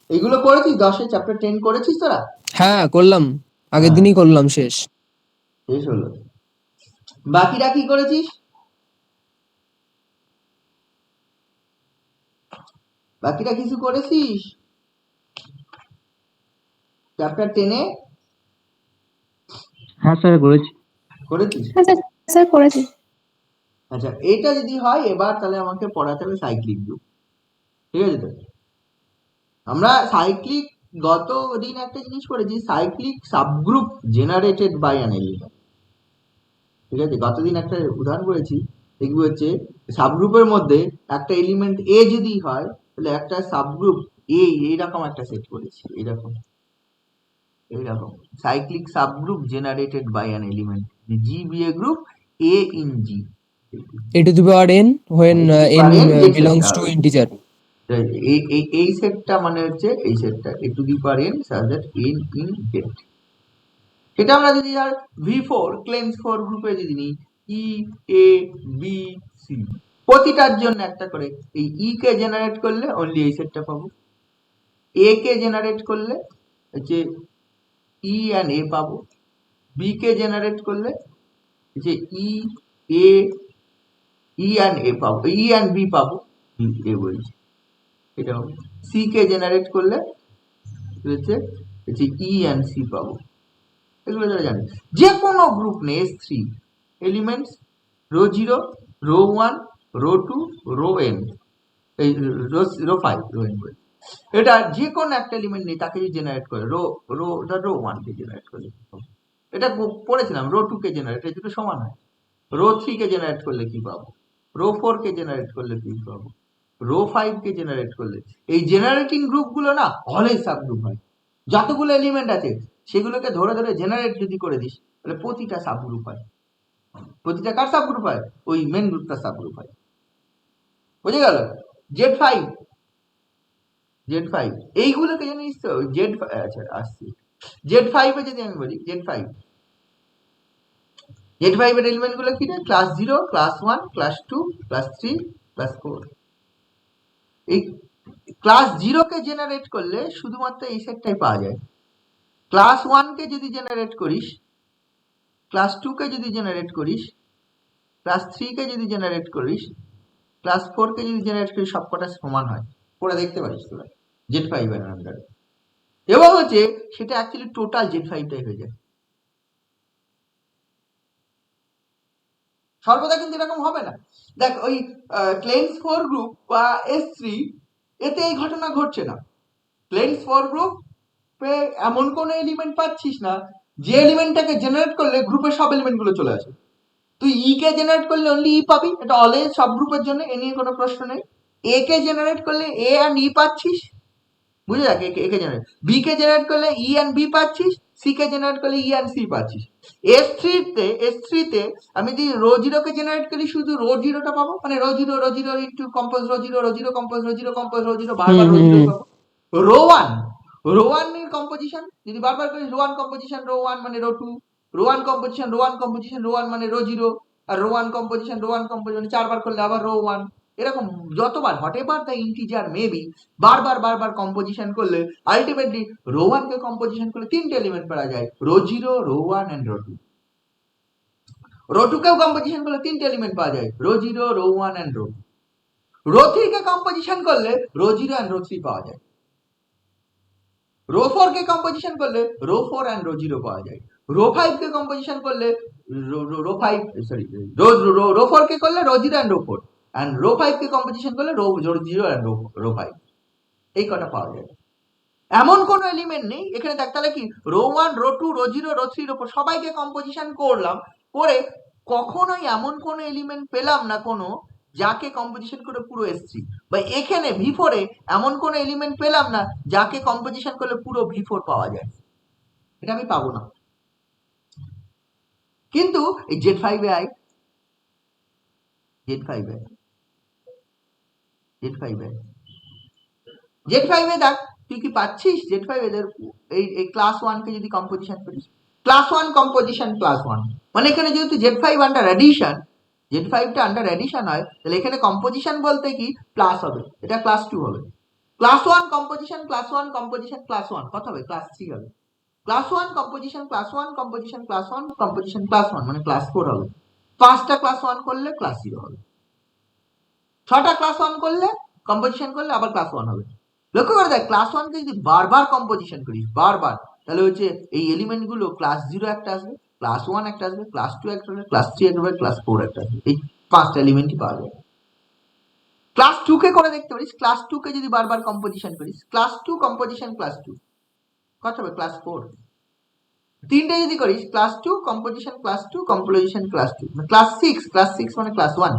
এগুলো করেছিস 10-এর চ্যাপ্টার 10 করেছিস তোরা? হ্যাঁ করলাম, আগের হ্যাঁ, দিনই করলাম শেষ। শেষ হলো। বাকিরা কি করেছিস? বাকিরা কিছু করেছিস চ্যাপ্টার 10-এ? হ্যাঁ স্যার করেছি। করেছিস? হ্যাঁ স্যার, স্যার করেছি। আচ্ছা, এটা যদি হয় এবার তাহলে আমাকে পড়াতে হবে সাইক্লিক গ্রুপ। ঠিক আছে তো? আমরা সাইক্লিক গত দিন একটা জিনিস করেছি, cyclic subgroup generated by an element. ঠিক আছে, গতদিন একটা উদাহরণ করেছি, দেখবি হচ্ছে সাবগ্রুপের মধ্যে একটা এলিমেন্ট এ যদি হয় তাহলে একটা সাবগ্রুপ এ এইরকম একটা সেট করেছি, এইরকম এইরকম cyclic subgroup generated by an element, G be a group A in G, a to the power n when n যে belongs সেটটা to হবে। integer. এই সেটটা মানে হচ্ছে এই সেটটা a to the power n such that n in z। সেটা আমরা যদি আর V4 ক্লেন্স 4 গ্রুপে যদি নিই E A B C, প্রতিটার জন্য একটা করে এই E কে জেনারেট করলে অনলি এই সেটটা পাবো, A কে জেনারেট করলে হচ্ছে E and A পাবো, B কে জেনারেট করলে হচ্ছে E and A পাবো, E and B পাবো, A বলছি এটা হবে। C কে জেনারেট করলে হচ্ছে E and C পাবো। এগুলো যারা জানে যে কোনো গ্রুপ নেই S3 elements rho 0 rho 1 rho 2 rho n, এই রো 5 রো n বলে, এটা যে কোনো একটা এলিমেন্ট নেই তাকে যদি জেনারেট করে রো 1 কে জেনারেট করলে এটা পড়েছিলাম রো 2 কে জেনারেট, এই দুটো সমান হয়। রো 3 কে জেনারেট করলে কি পাবো, রো 4 কে জেনারেট করলে কি পাবো, রো 5 কে জেনারেট করলে। এই জেনারেটিং গ্রুপগুলো না অলওয়েজ সাবগ্রুপ হয়। যতগুলো এলিমেন্ট আছে সেগুলোকে ধরে ধরে জেনারেট যদি করে দিস তাহলে প্রতিটা সাবগ্রুপ হয়। প্রতিটা কার সাবগ্রুপ হয়, ওই মেন গ্রুপটা সাবগ্রুপ হয়। বুঝে গেল? Z5 এইগুলোকে জানিস তো Z, আচ্ছা আসছি Z5 এ যদি আমি বলি Z5 এর এলিমেন্ট গুলো কি রে, class 0 class 1 class 2 class 3 class 4। এই ক্লাস 0 কে জেনারেট করলে শুধুমাত্র এই সেটটাই পাওয়া যায়। ক্লাস 1 কে যদি জেনারেট করিস, ক্লাস 2 কে যদি জেনারেট করিস, ক্লাস 3 কে যদি জেনারেট করিস, ক্লাস 4 কে যদি জেনারেট করিস, সবকটা সমান হয়। পড়ে দেখতে পারিস তোরা Z5 এর আন্ডারে। এবং হচ্ছে সেটা অ্যাকচুয়ালি টোটাল Z5 টাই হয়ে যায়। সর্বদা কিন্তু এরকম হবে না। দেখ ওই ক্লেন্স 4 গ্রুপ বা S3 এতে এই ঘটনা ঘটছে না। ক্লেন্স 4 গ্রুপে এমন কোনো এলিমেন্ট পাচ্ছিস না যে এলিমেন্টটাকে জেনারেট করলে গ্রুপের সব এলিমেন্ট গুলো চলে আসে। তুই ই কে জেনারেট করলে অনলি ই পাবি, এটা অলওয়েজ সব গ্রুপের জন্য, এ নিয়ে কোনো প্রশ্ন নেই। এ কে জেনারেট করলে এ অ্যান্ড ই পাচ্ছিস, বুঝে যাক, এ কে জেনারেট, বি কে জেনারেট করলে ই অ্যান্ড বি পাচ্ছিস, সি কে জেনারেট করলে ই অ্যান্ড সি পাচ্ছিস। S3 তে আমি যদি রো 0 কে জেনারেট করি শুধু রো 0টা পাবো, মানে rho 0 into compose rho 0 compose rho 0 compose rho 0 বারবার রো 0 পাবো। রো 1 এর কম্পোজিশন যদি বারবার করি, রো 1 কম্পোজিশন রো 1 মানে rho 2, rho 1 composition rho 1 composition rho 1 মানে রো 0, আর রো 1 কম্পোজিশন রো 1 কম্পোজিশন মানে চারবার করলে আবার রো 1। এরকম যতবার হটেবার দ্য ইন্টিজার মেবি বারবার কম্পোজিশন করলে আলটিমেটলি রো 1 কে কম্পোজিশন করলে তিনটে এলিমেন্ট পাওয়া যায়, rho 0 rho 1 and rho 2। Rho 2 কেও কম্পোজিশন করলে তিনটে এলিমেন্ট পাওয়া যায়, rho 0 rho 1 and rho 2। Rho 3 কে কম্পোজিশন করলে রো 0 এন্ড রো 3 পাওয়া যায়। রো 4 কে কম্পোজিশন করলে রো 4 এন্ড রো 0 পাওয়া যায়। রো 5 কে কম্পোজিশন করলে রো 5 সরি রো 4 কে করলে rho 0 and rho 4, and rho 5 কে কম্পোজিশন করলে রো 0 এন্ড রো 5। এই কটা পাওয়া যায়। এমন কোন এলিমেন্ট নেই এখানে। দেখ তাহলে কি rho 1 rho 2 rho 0 rho 3 rho 4 সবাইকে কম্পোজিশন করলাম, করে কখনোই এমন কোন এলিমেন্ট পেলাম না কোনো যাকে কম্পোজিশন করে পুরো S3, বা এখানে V4 এ এমন কোন এলিমেন্ট পেলাম না যাকে কম্পোজিশন করলে পুরো V4 পাওয়া যায়। এটা আমি পাবো না। কিন্তু এই Z5 এ আই, Z5 এ দেখ তুই কি পাচ্ছিস Z5 এদের এই ক্লাস 1 কে যদি কম্পোজিশন করিস, ক্লাস 1 কম্পোজিশন ক্লাস 1 মানে এখানে যেহেতু Z5 আন্ডার অ্যাডিশন, Z5 টা আন্ডার অ্যাডিশন হয়, তাহলে এখানে কম্পোজিশন বলতে কি প্লাস হবে, এটা ক্লাস 2 হবে। Class 1 composition class 1 composition class 1 কত হবে, ক্লাস 3 হবে। Class 1 composition class 1 composition class 1 composition class 1 মানে ক্লাস 4 হবে। 5টা ক্লাস 1 করলে ক্লাস 0 হবে। 6টা ক্লাস 1 করলে কম্পোজিশন করলে আবার ক্লাস 1 হবে। লক্ষ্য করে দেখ ক্লাস 1 কে যদি বারবার কম্পোজিশন করিস বারবার, তাহলে হচ্ছে এই এলিমেন্ট গুলো ক্লাস 0 একটা আসবে, ক্লাস 1 একটা আসবে, ক্লাস 2 একটা আসবে, ক্লাস 3 একটা আসবে, ক্লাস 4 একটা আসবে। এই 5টা এলিমেন্টই পাওয়া যায়। ক্লাস 2 কে করে দেখতে পারিস, ক্লাস 2 কে যদি বারবার কম্পোজিশন করিস, ক্লাস 2 কম্পোজিশন ক্লাস 2 কত হবে, ক্লাস 4। তিনটে যদি করিস, class 2 composition class 2 composition class 2 class 6 মানে ক্লাস 1।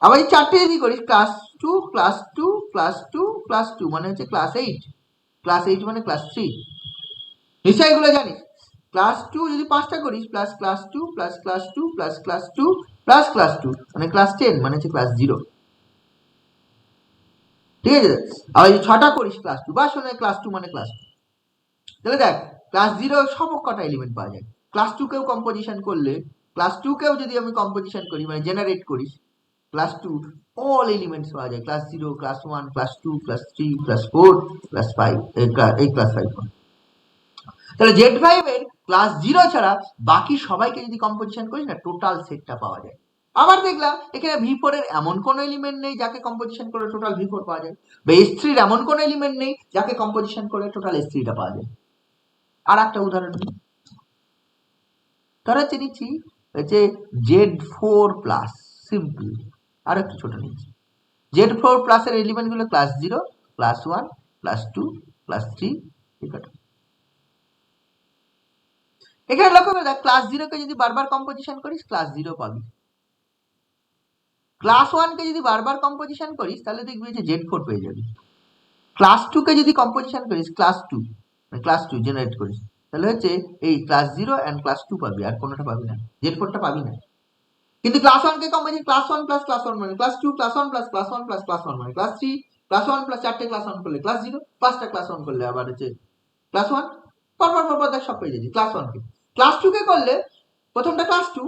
আবার এই চারটে যদি করিস, ক্লাস 2 ক্লাস 2 ক্লাস 2 ক্লাস 2 মানে হচ্ছে ক্লাস 8 মানে ক্লাস 3। নিশ্চয়ই এগুলো জানিস। ক্লাস 2 যদি 5টা করিস plus class 2 plus class 2 plus class 2 plus class 2 মানে ক্লাস 10 মানে হচ্ছে ক্লাস 0, ঠিক আছে। আর যদি 6টা করিস ক্লাস 2 বা শোনে ক্লাস 2 মানে ক্লাস 2, তাহলে দেখ ক্লাস 0 সব কটা এলিমেন্ট পাওয়া যায়। ক্লাস 2 কেও কম্পোজিশন করলে, ক্লাস 2 কেও যদি আমি কম্পোজিশন করি মানে জেনারেট করিস ক্লাস 2 অল এলিমেন্টস পাওয়া যায়, class 0 class 1 class 2 class 3 class 4 class 5 এই ক্লাস 5। তাহলে Z5 এর ক্লাস 0 ছাড়া বাকি সবাইকে যদি কম্পোজিশন করিস না টোটাল সেটটা পাওয়া যায়। আবার দেখলাম এখানে V4 এর এমন কোন এলিমেন্ট নেই যাকে কম্পোজিশন করে টোটাল V4 পাওয়া যায়, বা S3 এর এমন কোন এলিমেন্ট নেই যাকে কম্পোজিশন করে টোটাল S3 টা পাওয়া যায়। আর একটা উদাহরণ দিই, ধরা নিচ্ছি যে Z4 প্লাস, সিম্পল। আর একটু ছোট নিচ্ছি, Z4 প্লাস এর এলিমেন্ট গুলো ক্লাস 0 ক্লাস 1 ক্লাস 2 ক্লাস 3 এটা। এখানে লক্ষ্য করে দেখ ক্লাস 0 কে যদি বারবার কম্পোজিশন করিস ক্লাস 0 পাবি, ক্লাস 1 কে যদি বারবার কম্পোজিশন করিস তাহলে দেখবি যে Z4 পেয়ে যাবি। ক্লাস 2 কে যদি কম্পোজিশন করিস ক্লাস 2 মানে ক্লাস 2 জেনারেট করিস তাহলে হচ্ছে এই ক্লাস 0 এন্ড ক্লাস 2 পাবি, আর কোনোটা পাবি না, Z4 টা পাবি না। কিন্তু ক্লাস 1 কে কম্পোজিশন ক্লাস 1 প্লাস ক্লাস 1 মানে class 2 class 1 plus class 1 plus class 1 মানে ক্লাস 3 ক্লাস 1 প্লাস 4টে ক্লাস 1 করলে ক্লাস 0, 5টা ক্লাস 1 করলে আবার হচ্ছে ক্লাস 1, পরপর দেখ সব পেয়ে যাবি। ক্লাস 1 কে ক্লাস 2 কে করলে প্রথমটা ক্লাস 2,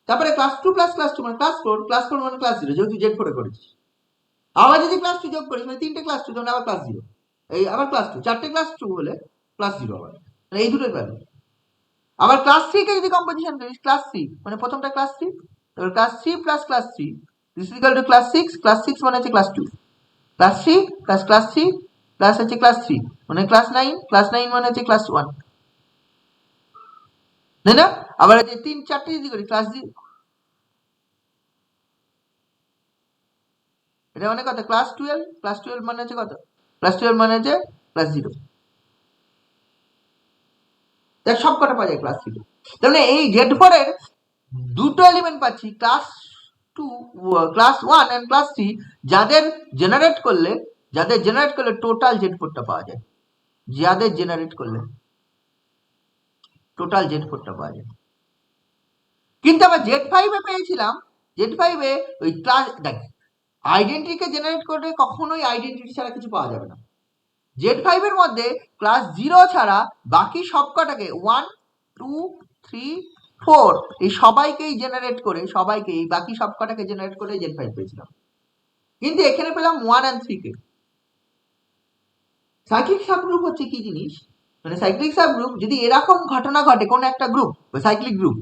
তারপরে ক্লাস 2 প্লাস ক্লাস 2 মানে ক্লাস 4, ক্লাস 4 মানে ক্লাস 0 যেহেতু Z4 এ করেছিস। আবার যদি ক্লাস 2 যোগ করিস মানে 3টে ক্লাস 2 মানে আবার ক্লাস 0, এই আবার ক্লাস 2, 4টে ক্লাস 2 হলে ক্লাস 0 আবার, মানে এই দুটোই পাবি। আবার ক্লাস 3 কে যদি কম্পোজিশন করিস ক্লাস 3 মানে প্রথমটা ক্লাস 3, তারপর class 3 plus class 3 this is equal two class 6, class 6 মানে হচ্ছে class 2, class 3 plus class 3 plus হচ্ছে ক্লাস 3 মানে ক্লাস 9, ক্লাস 9 মানে হচ্ছে ক্লাস 1, তাই না? আবার এই 3 4টে যদি করি ক্লাস 0, এটা মানে কত ক্লাস 12, ক্লাস 12 মানে হচ্ছে কত ক্লাস 12 মানে হচ্ছে ক্লাস 0, দেখ সব কটা পাওয়া যায় ক্লাস 0। তাহলে এই Z4 এর দুটো এলিমেন্ট পাচ্ছি ক্লাস 2 ক্লাস 1 এন্ড ক্লাস 3 যাদের জেনারেট করলে টোটাল Z4 টা পাওয়া যায়, যাদের জেনারেট করলে টোটাল Z4 টা পাওয়া যায়। কিন্তু আবার Z5 এ পেয়েছিলাম, Z5 এ ওই ক্লাস দেখ আইডেন্টিটিকে জেনারেট করলে কখনোই আইডেন্টিটি ছাড়া কিছু পাওয়া যাবে না। Z5 এর মধ্যে ক্লাস 0 ছাড়া বাকি সবকটাকে 1 2 3 4 এই সবাইকেই জেনারেট করে এই বাকি সবকটাকে জেনারেট করে Z5 পেয়েছিলাম। কিন্তু এখানে পেলাম 1 and 3 কে। সাইক্লিক সাবগ্রুপ হচ্ছে কি জিনিস, মানে সাইক্লিক সাবগ্রুপ যদি এরকম ঘটনা ঘটে কোন একটা গ্রুপ বা cyclic group,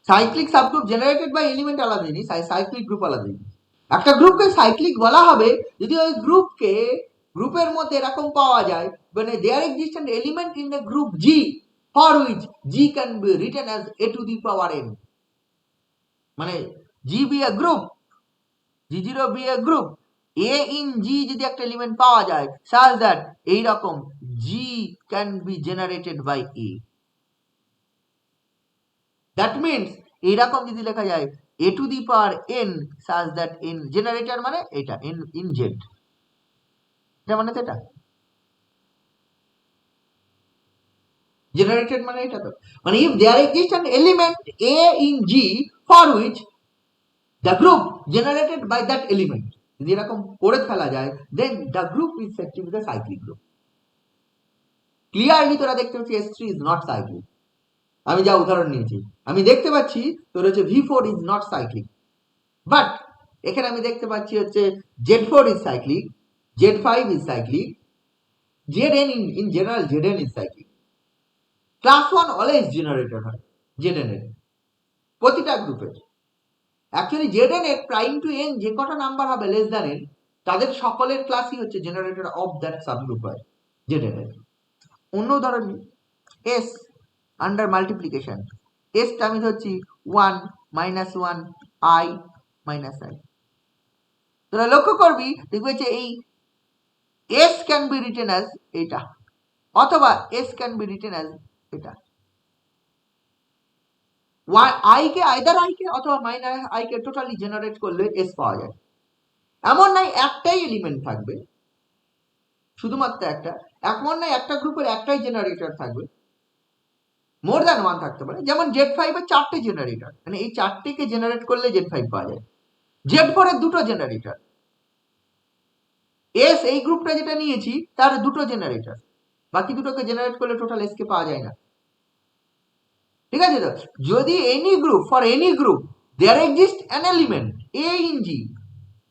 cyclic subgroup generated by element আলাদা জিনিস, সাইক্লিক গ্রুপ আলাদা জিনিস। একটা গ্রুপকে সাইক্লিক বলা হবে যদি ওই গ্রুপের মধ্যে এরকম পাওয়া যায় মানে there exist an element in the group G for which G can be written as a to the power n, মানে G be a group, G0 be a group, A in G যদি একটা এলিমেন্ট পাওয়া যায় such that এই রকম G can be generated by A, that means এইরকম যদি লেখা যায় a to the power n such that n generator মানে এটা n in Z, এটা মানে তো এটা generated মানে এটা তো মানে if there exists an element A in G for which the group generated by that element যদি এরকম করে ফেলা যায় then the group is said to be the cyclic group. Clearly তোরা দেখতে পাচ্ছিস S3 is not cyclic, আমি যা উদাহরণ নিয়েছি আমি দেখতে পাচ্ছি তোর হচ্ছে V4 is not cyclic, but এখানে আমি দেখতে পাচ্ছি হচ্ছে Z4 is cyclic, Z5 is cyclic, Zn in general Zn is cyclic. Class 1 always generator হয় Zn এর প্রতিটা গ্রুপের। অ্যাকচুয়ালি Zn এর প্রাইম টু n যে কটা নাম্বার হবে লেস দ্যান n তাদের সকলের ক্লাসই হচ্ছে জেনারেটর অফ দ্যাট সাবগ্রুপ হয় Zn এর। অন্য উদাহরণ S আন্ডার মাল্টিপ্লিকেশন, S টা আমি ধরছি 1 -1 I -I, তোরা লক্ষ্য করবি দেখবি যে এই S can be written as এটা অথবা S can be written as এটা, I কে আইদার I কে অথবা minus I K totally generate করলে S পাওয়া যায়। এমন নাই একটাই এলিমেন্ট থাকবে, শুধুমাত্র একটা, এমন নাই একটা গ্রুপের একটাই জেনারেটর থাকবে, মোর দ্যান ওয়ান থাকতে পারে, যেমন Z5 এর 4টে জেনারেটর, মানে এই 4টেকে জেনারেট করলে Z5 পাওয়া যায়। Z4 এর 2টো জেনারেটর, S এই গ্রুপটা যেটা নিয়েছি তার 2টো জেনারেটর, বাকি দুটোকে জেনারেট করলে টোটাল S কে পাওয়া যায় না। ঠিক আছে তো? যদি any group, for any group there exists an element A in G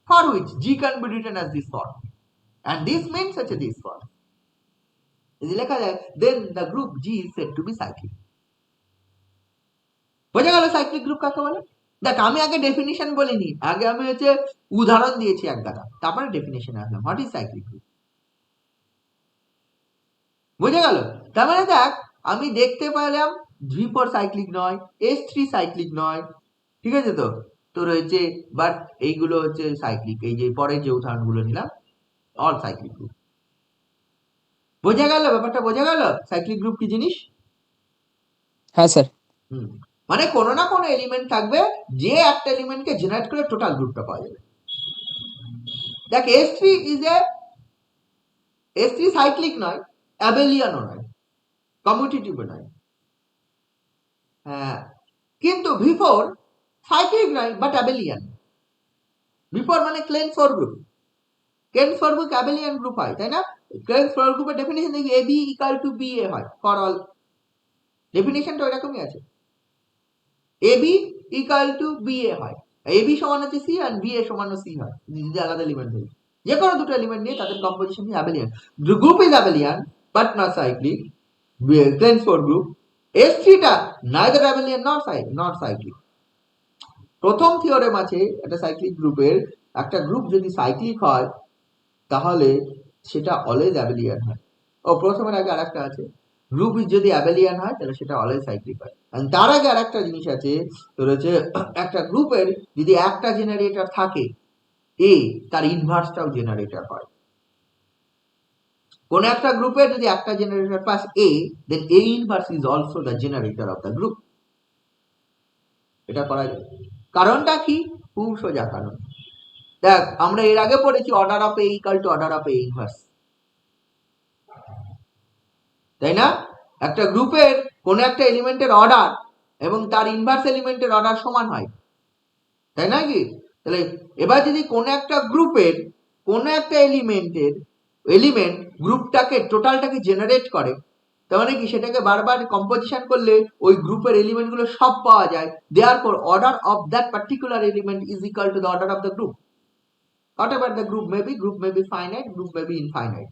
for which G can be written as this form and this means such a this form, যদি লেখা যায় then the group G is said to be cyclic। বোঝা গেল সাইক্লিক গ্রুপ কাকে বলে? দেখ, আমি আগে ডেফিনিশন বলিনি, আগে আমি হচ্ছে উদাহরণ দিয়েছি এক গাদা, তারপরে ডেফিনিশনে আসলাম হোয়াট ইজ সাইক্লিক গ্রুপ। বুঝে গেল? তার মানে দেখ, আমি দেখতে পেলাম V4 সাইক্লিক নয়, S3 সাইক্লিক নয়, ঠিক আছে তো? তো রয়েছে, বাট এইগুলো হচ্ছে সাইক্লিক, এই যে পরের যে উদাহরণগুলো নিলাম অল সাইক্লিক গ্রুপ। বোঝা গেল ব্যাপারটা? বোঝা গেল সাইক্লিক গ্রুপ কি জিনিস? হ্যাঁ স্যার। মানে কোনো না কোনো এলিমেন্ট থাকবে, যে একটা এলিমেন্টকে জেনারেট করে টোটাল গ্রুপটা পাওয়া যাবে। দেখ, S3 সাইক্লিক নয়, অ্যাবেলিয়ানও নয়, কমিউটেটিভও নয়। হ্যাঁ, কিন্তু V4 সাইক্লিক নয় বাট অ্যাবেলিয়ান। V4 মানে ক্লেন-4 group. Klein four group abelian group হয়, তাই না? ক্লেন-4 গ্রুপের ডেফিনিশন দেখি AB ইকুয়াল টু BA হয় ফর অল। ডেফিনিশনটা ওইরকমই আছে, AB ইকুয়াল টু BA হয়, AB সমান হচ্ছে C আর BA সমান C হয় যদি আলাদা এলিমেন্ট থাকে। যে কোনো দুটো এলিমেন্ট নিয়ে তাদের কম্পোজিশন কি abelian. Group is abelian but not cyclic, Klein four group. S3 টা neither abelian nor cyclic। প্রথম থিওরেম আছে একটা সাইক্লিক গ্রুপের, একটা গ্রুপ যদি সাইক্লিক হয় তাহলে সেটা অলওয়েজ অ্যাবেলিয়ান হয়। ও প্রথমের আগে আরেকটা আছে, গ্রুপ যদি অ্যাবেলিয়ান হয় তাহলে সেটা অলওয়েজ সাইক্লিক হয়। তার আগে আরেকটা জিনিস আছে, তো রয়েছে একটা গ্রুপের যদি একটা জেনারেটর থাকে A, তার ইনভার্সটাও জেনারেটর হয়। কোন একটা গ্রুপের যদি একটা generator pass A, then A inverse is also the generator of the group। এটা করা যায়। কারণটা কি? খুব সোজা কারণ। দেখ, আমরা এর আগে পড়েছি order of A equal to order of A inverse, তাই না? একটা গ্রুপের কোন একটা এলিমেন্টের অর্ডার এবং তার ইনভার্স এলিমেন্টের অর্ডার সমান হয়, তাই না কি? তাহলে এবার যদি কোন একটা গ্রুপের কোন একটা এলিমেন্ট গ্রুপটাকে টোটালটাকে জেনারেট করে, তার মানে কি সেটাকে বারবার কম্পোজিশন করলে ওই গ্রুপের এলিমেন্ট গুলো সব পাওয়া যায়, therefore order of that particular element is equal to the order of the group. whatever the group may be finite, group may be infinite।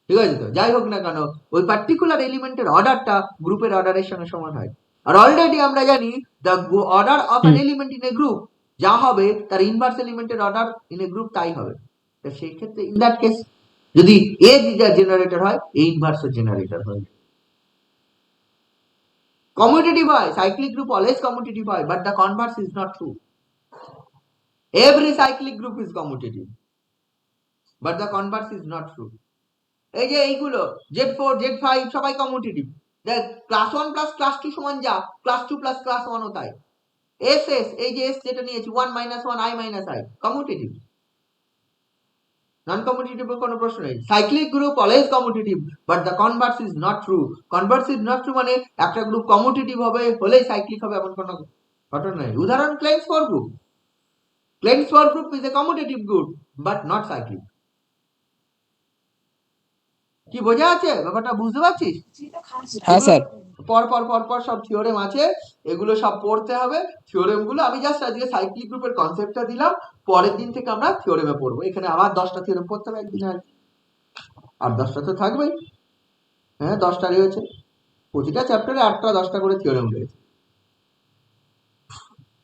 ঠিক আছে তো? যাই হোক না কেন, ওই পার্টিকুলার এলিমেন্টের অর্ডারটা গ্রুপের অর্ডারের সঙ্গে সমান হয়। আর অলরেডি আমরা জানি the order of an element in a group যা হবে তার ইনভার্স এলিমেন্টের অর্ডার ইন এ গ্রুপ তাই হবে। তো সেই ক্ষেত্রে ইন দ্যাট কেস যদি A জেনারেটর হয়, A ইনভার্সও জেনারেটর হয়। কমিউটেটিভ হয়, সাইক্লিক গ্রুপ অলওয়েজ কমিউটেটিভ হয়, but the Converse is not true. Every cyclic group is commutative but the Converse is not true. এই যে এইগুলো Z4 Z5 সবাই কমিউটেটিভ। দেখ, ক্লাস 1 প্লাস ক্লাস 2 সমান যা, ক্লাস 2 প্লাস ক্লাস 1 ও তাই। SS, এই যে S যেটা নিয়েছি 1 - 1 I - I, commutative. Non commutative কোনো প্রশ্ন নেই। Cyclic group always commutative but the Converse is not true. Converse is not true মানে একটা গ্রুপ কমিউটেটিভ হবে হলেই সাইক্লিক হবে এমন কোনো ঘটনা নেই। উদাহরণ Klein four group. Klein four group is a commutative group but not cyclic. কি বোঝা আছে ব্যাপারটা? বুঝতে পারছিস? হ্যাঁ স্যার। পর সব থিওরেম আছে, এগুলো সব পড়তে হবে। থিওরেম গুলো আমি জাস্ট আজকে সাইক্লিক গ্রুপের কনসেপ্টটা দিলাম, পরের দিন থেকে আমরা থিওরেমে পড়বো। এখানে আবার 10টা থিওরেম পড়তে হবে একদিন, আর 10টা তো থাকবেই। হ্যাঁ, 10টারই হয়েছে, প্রতিটা চ্যাপ্টারে 8টা 10টা করে থিওরেম রয়েছে।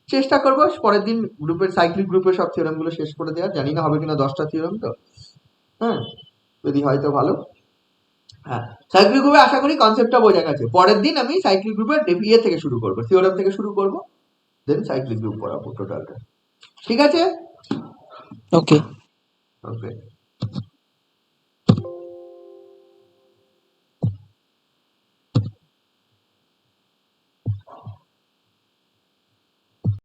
চেষ্টা করবো পরের দিন গ্রুপের সাইক্লিক গ্রুপের সব থিওরেম গুলো শেষ করে দেওয়ার। জানি না হবে কিনা 10টা থিওরেম, তো হ্যাঁ যদি হয় তো ভালো। হ্যাঁ, সাইক্লিক গ্রুপে আশা করি কনসেপ্টটা বোঝা গেছে। পরের দিন আমি সাইক্লিক গ্রুপের ইয়ে থেকে শুরু করবো, থিওরেম থেকে শুরু করবো, দেন সাইক্লিক গ্রুপ পড়াবো টোটালটা। ঠিক আছে? ওকে। ওকে।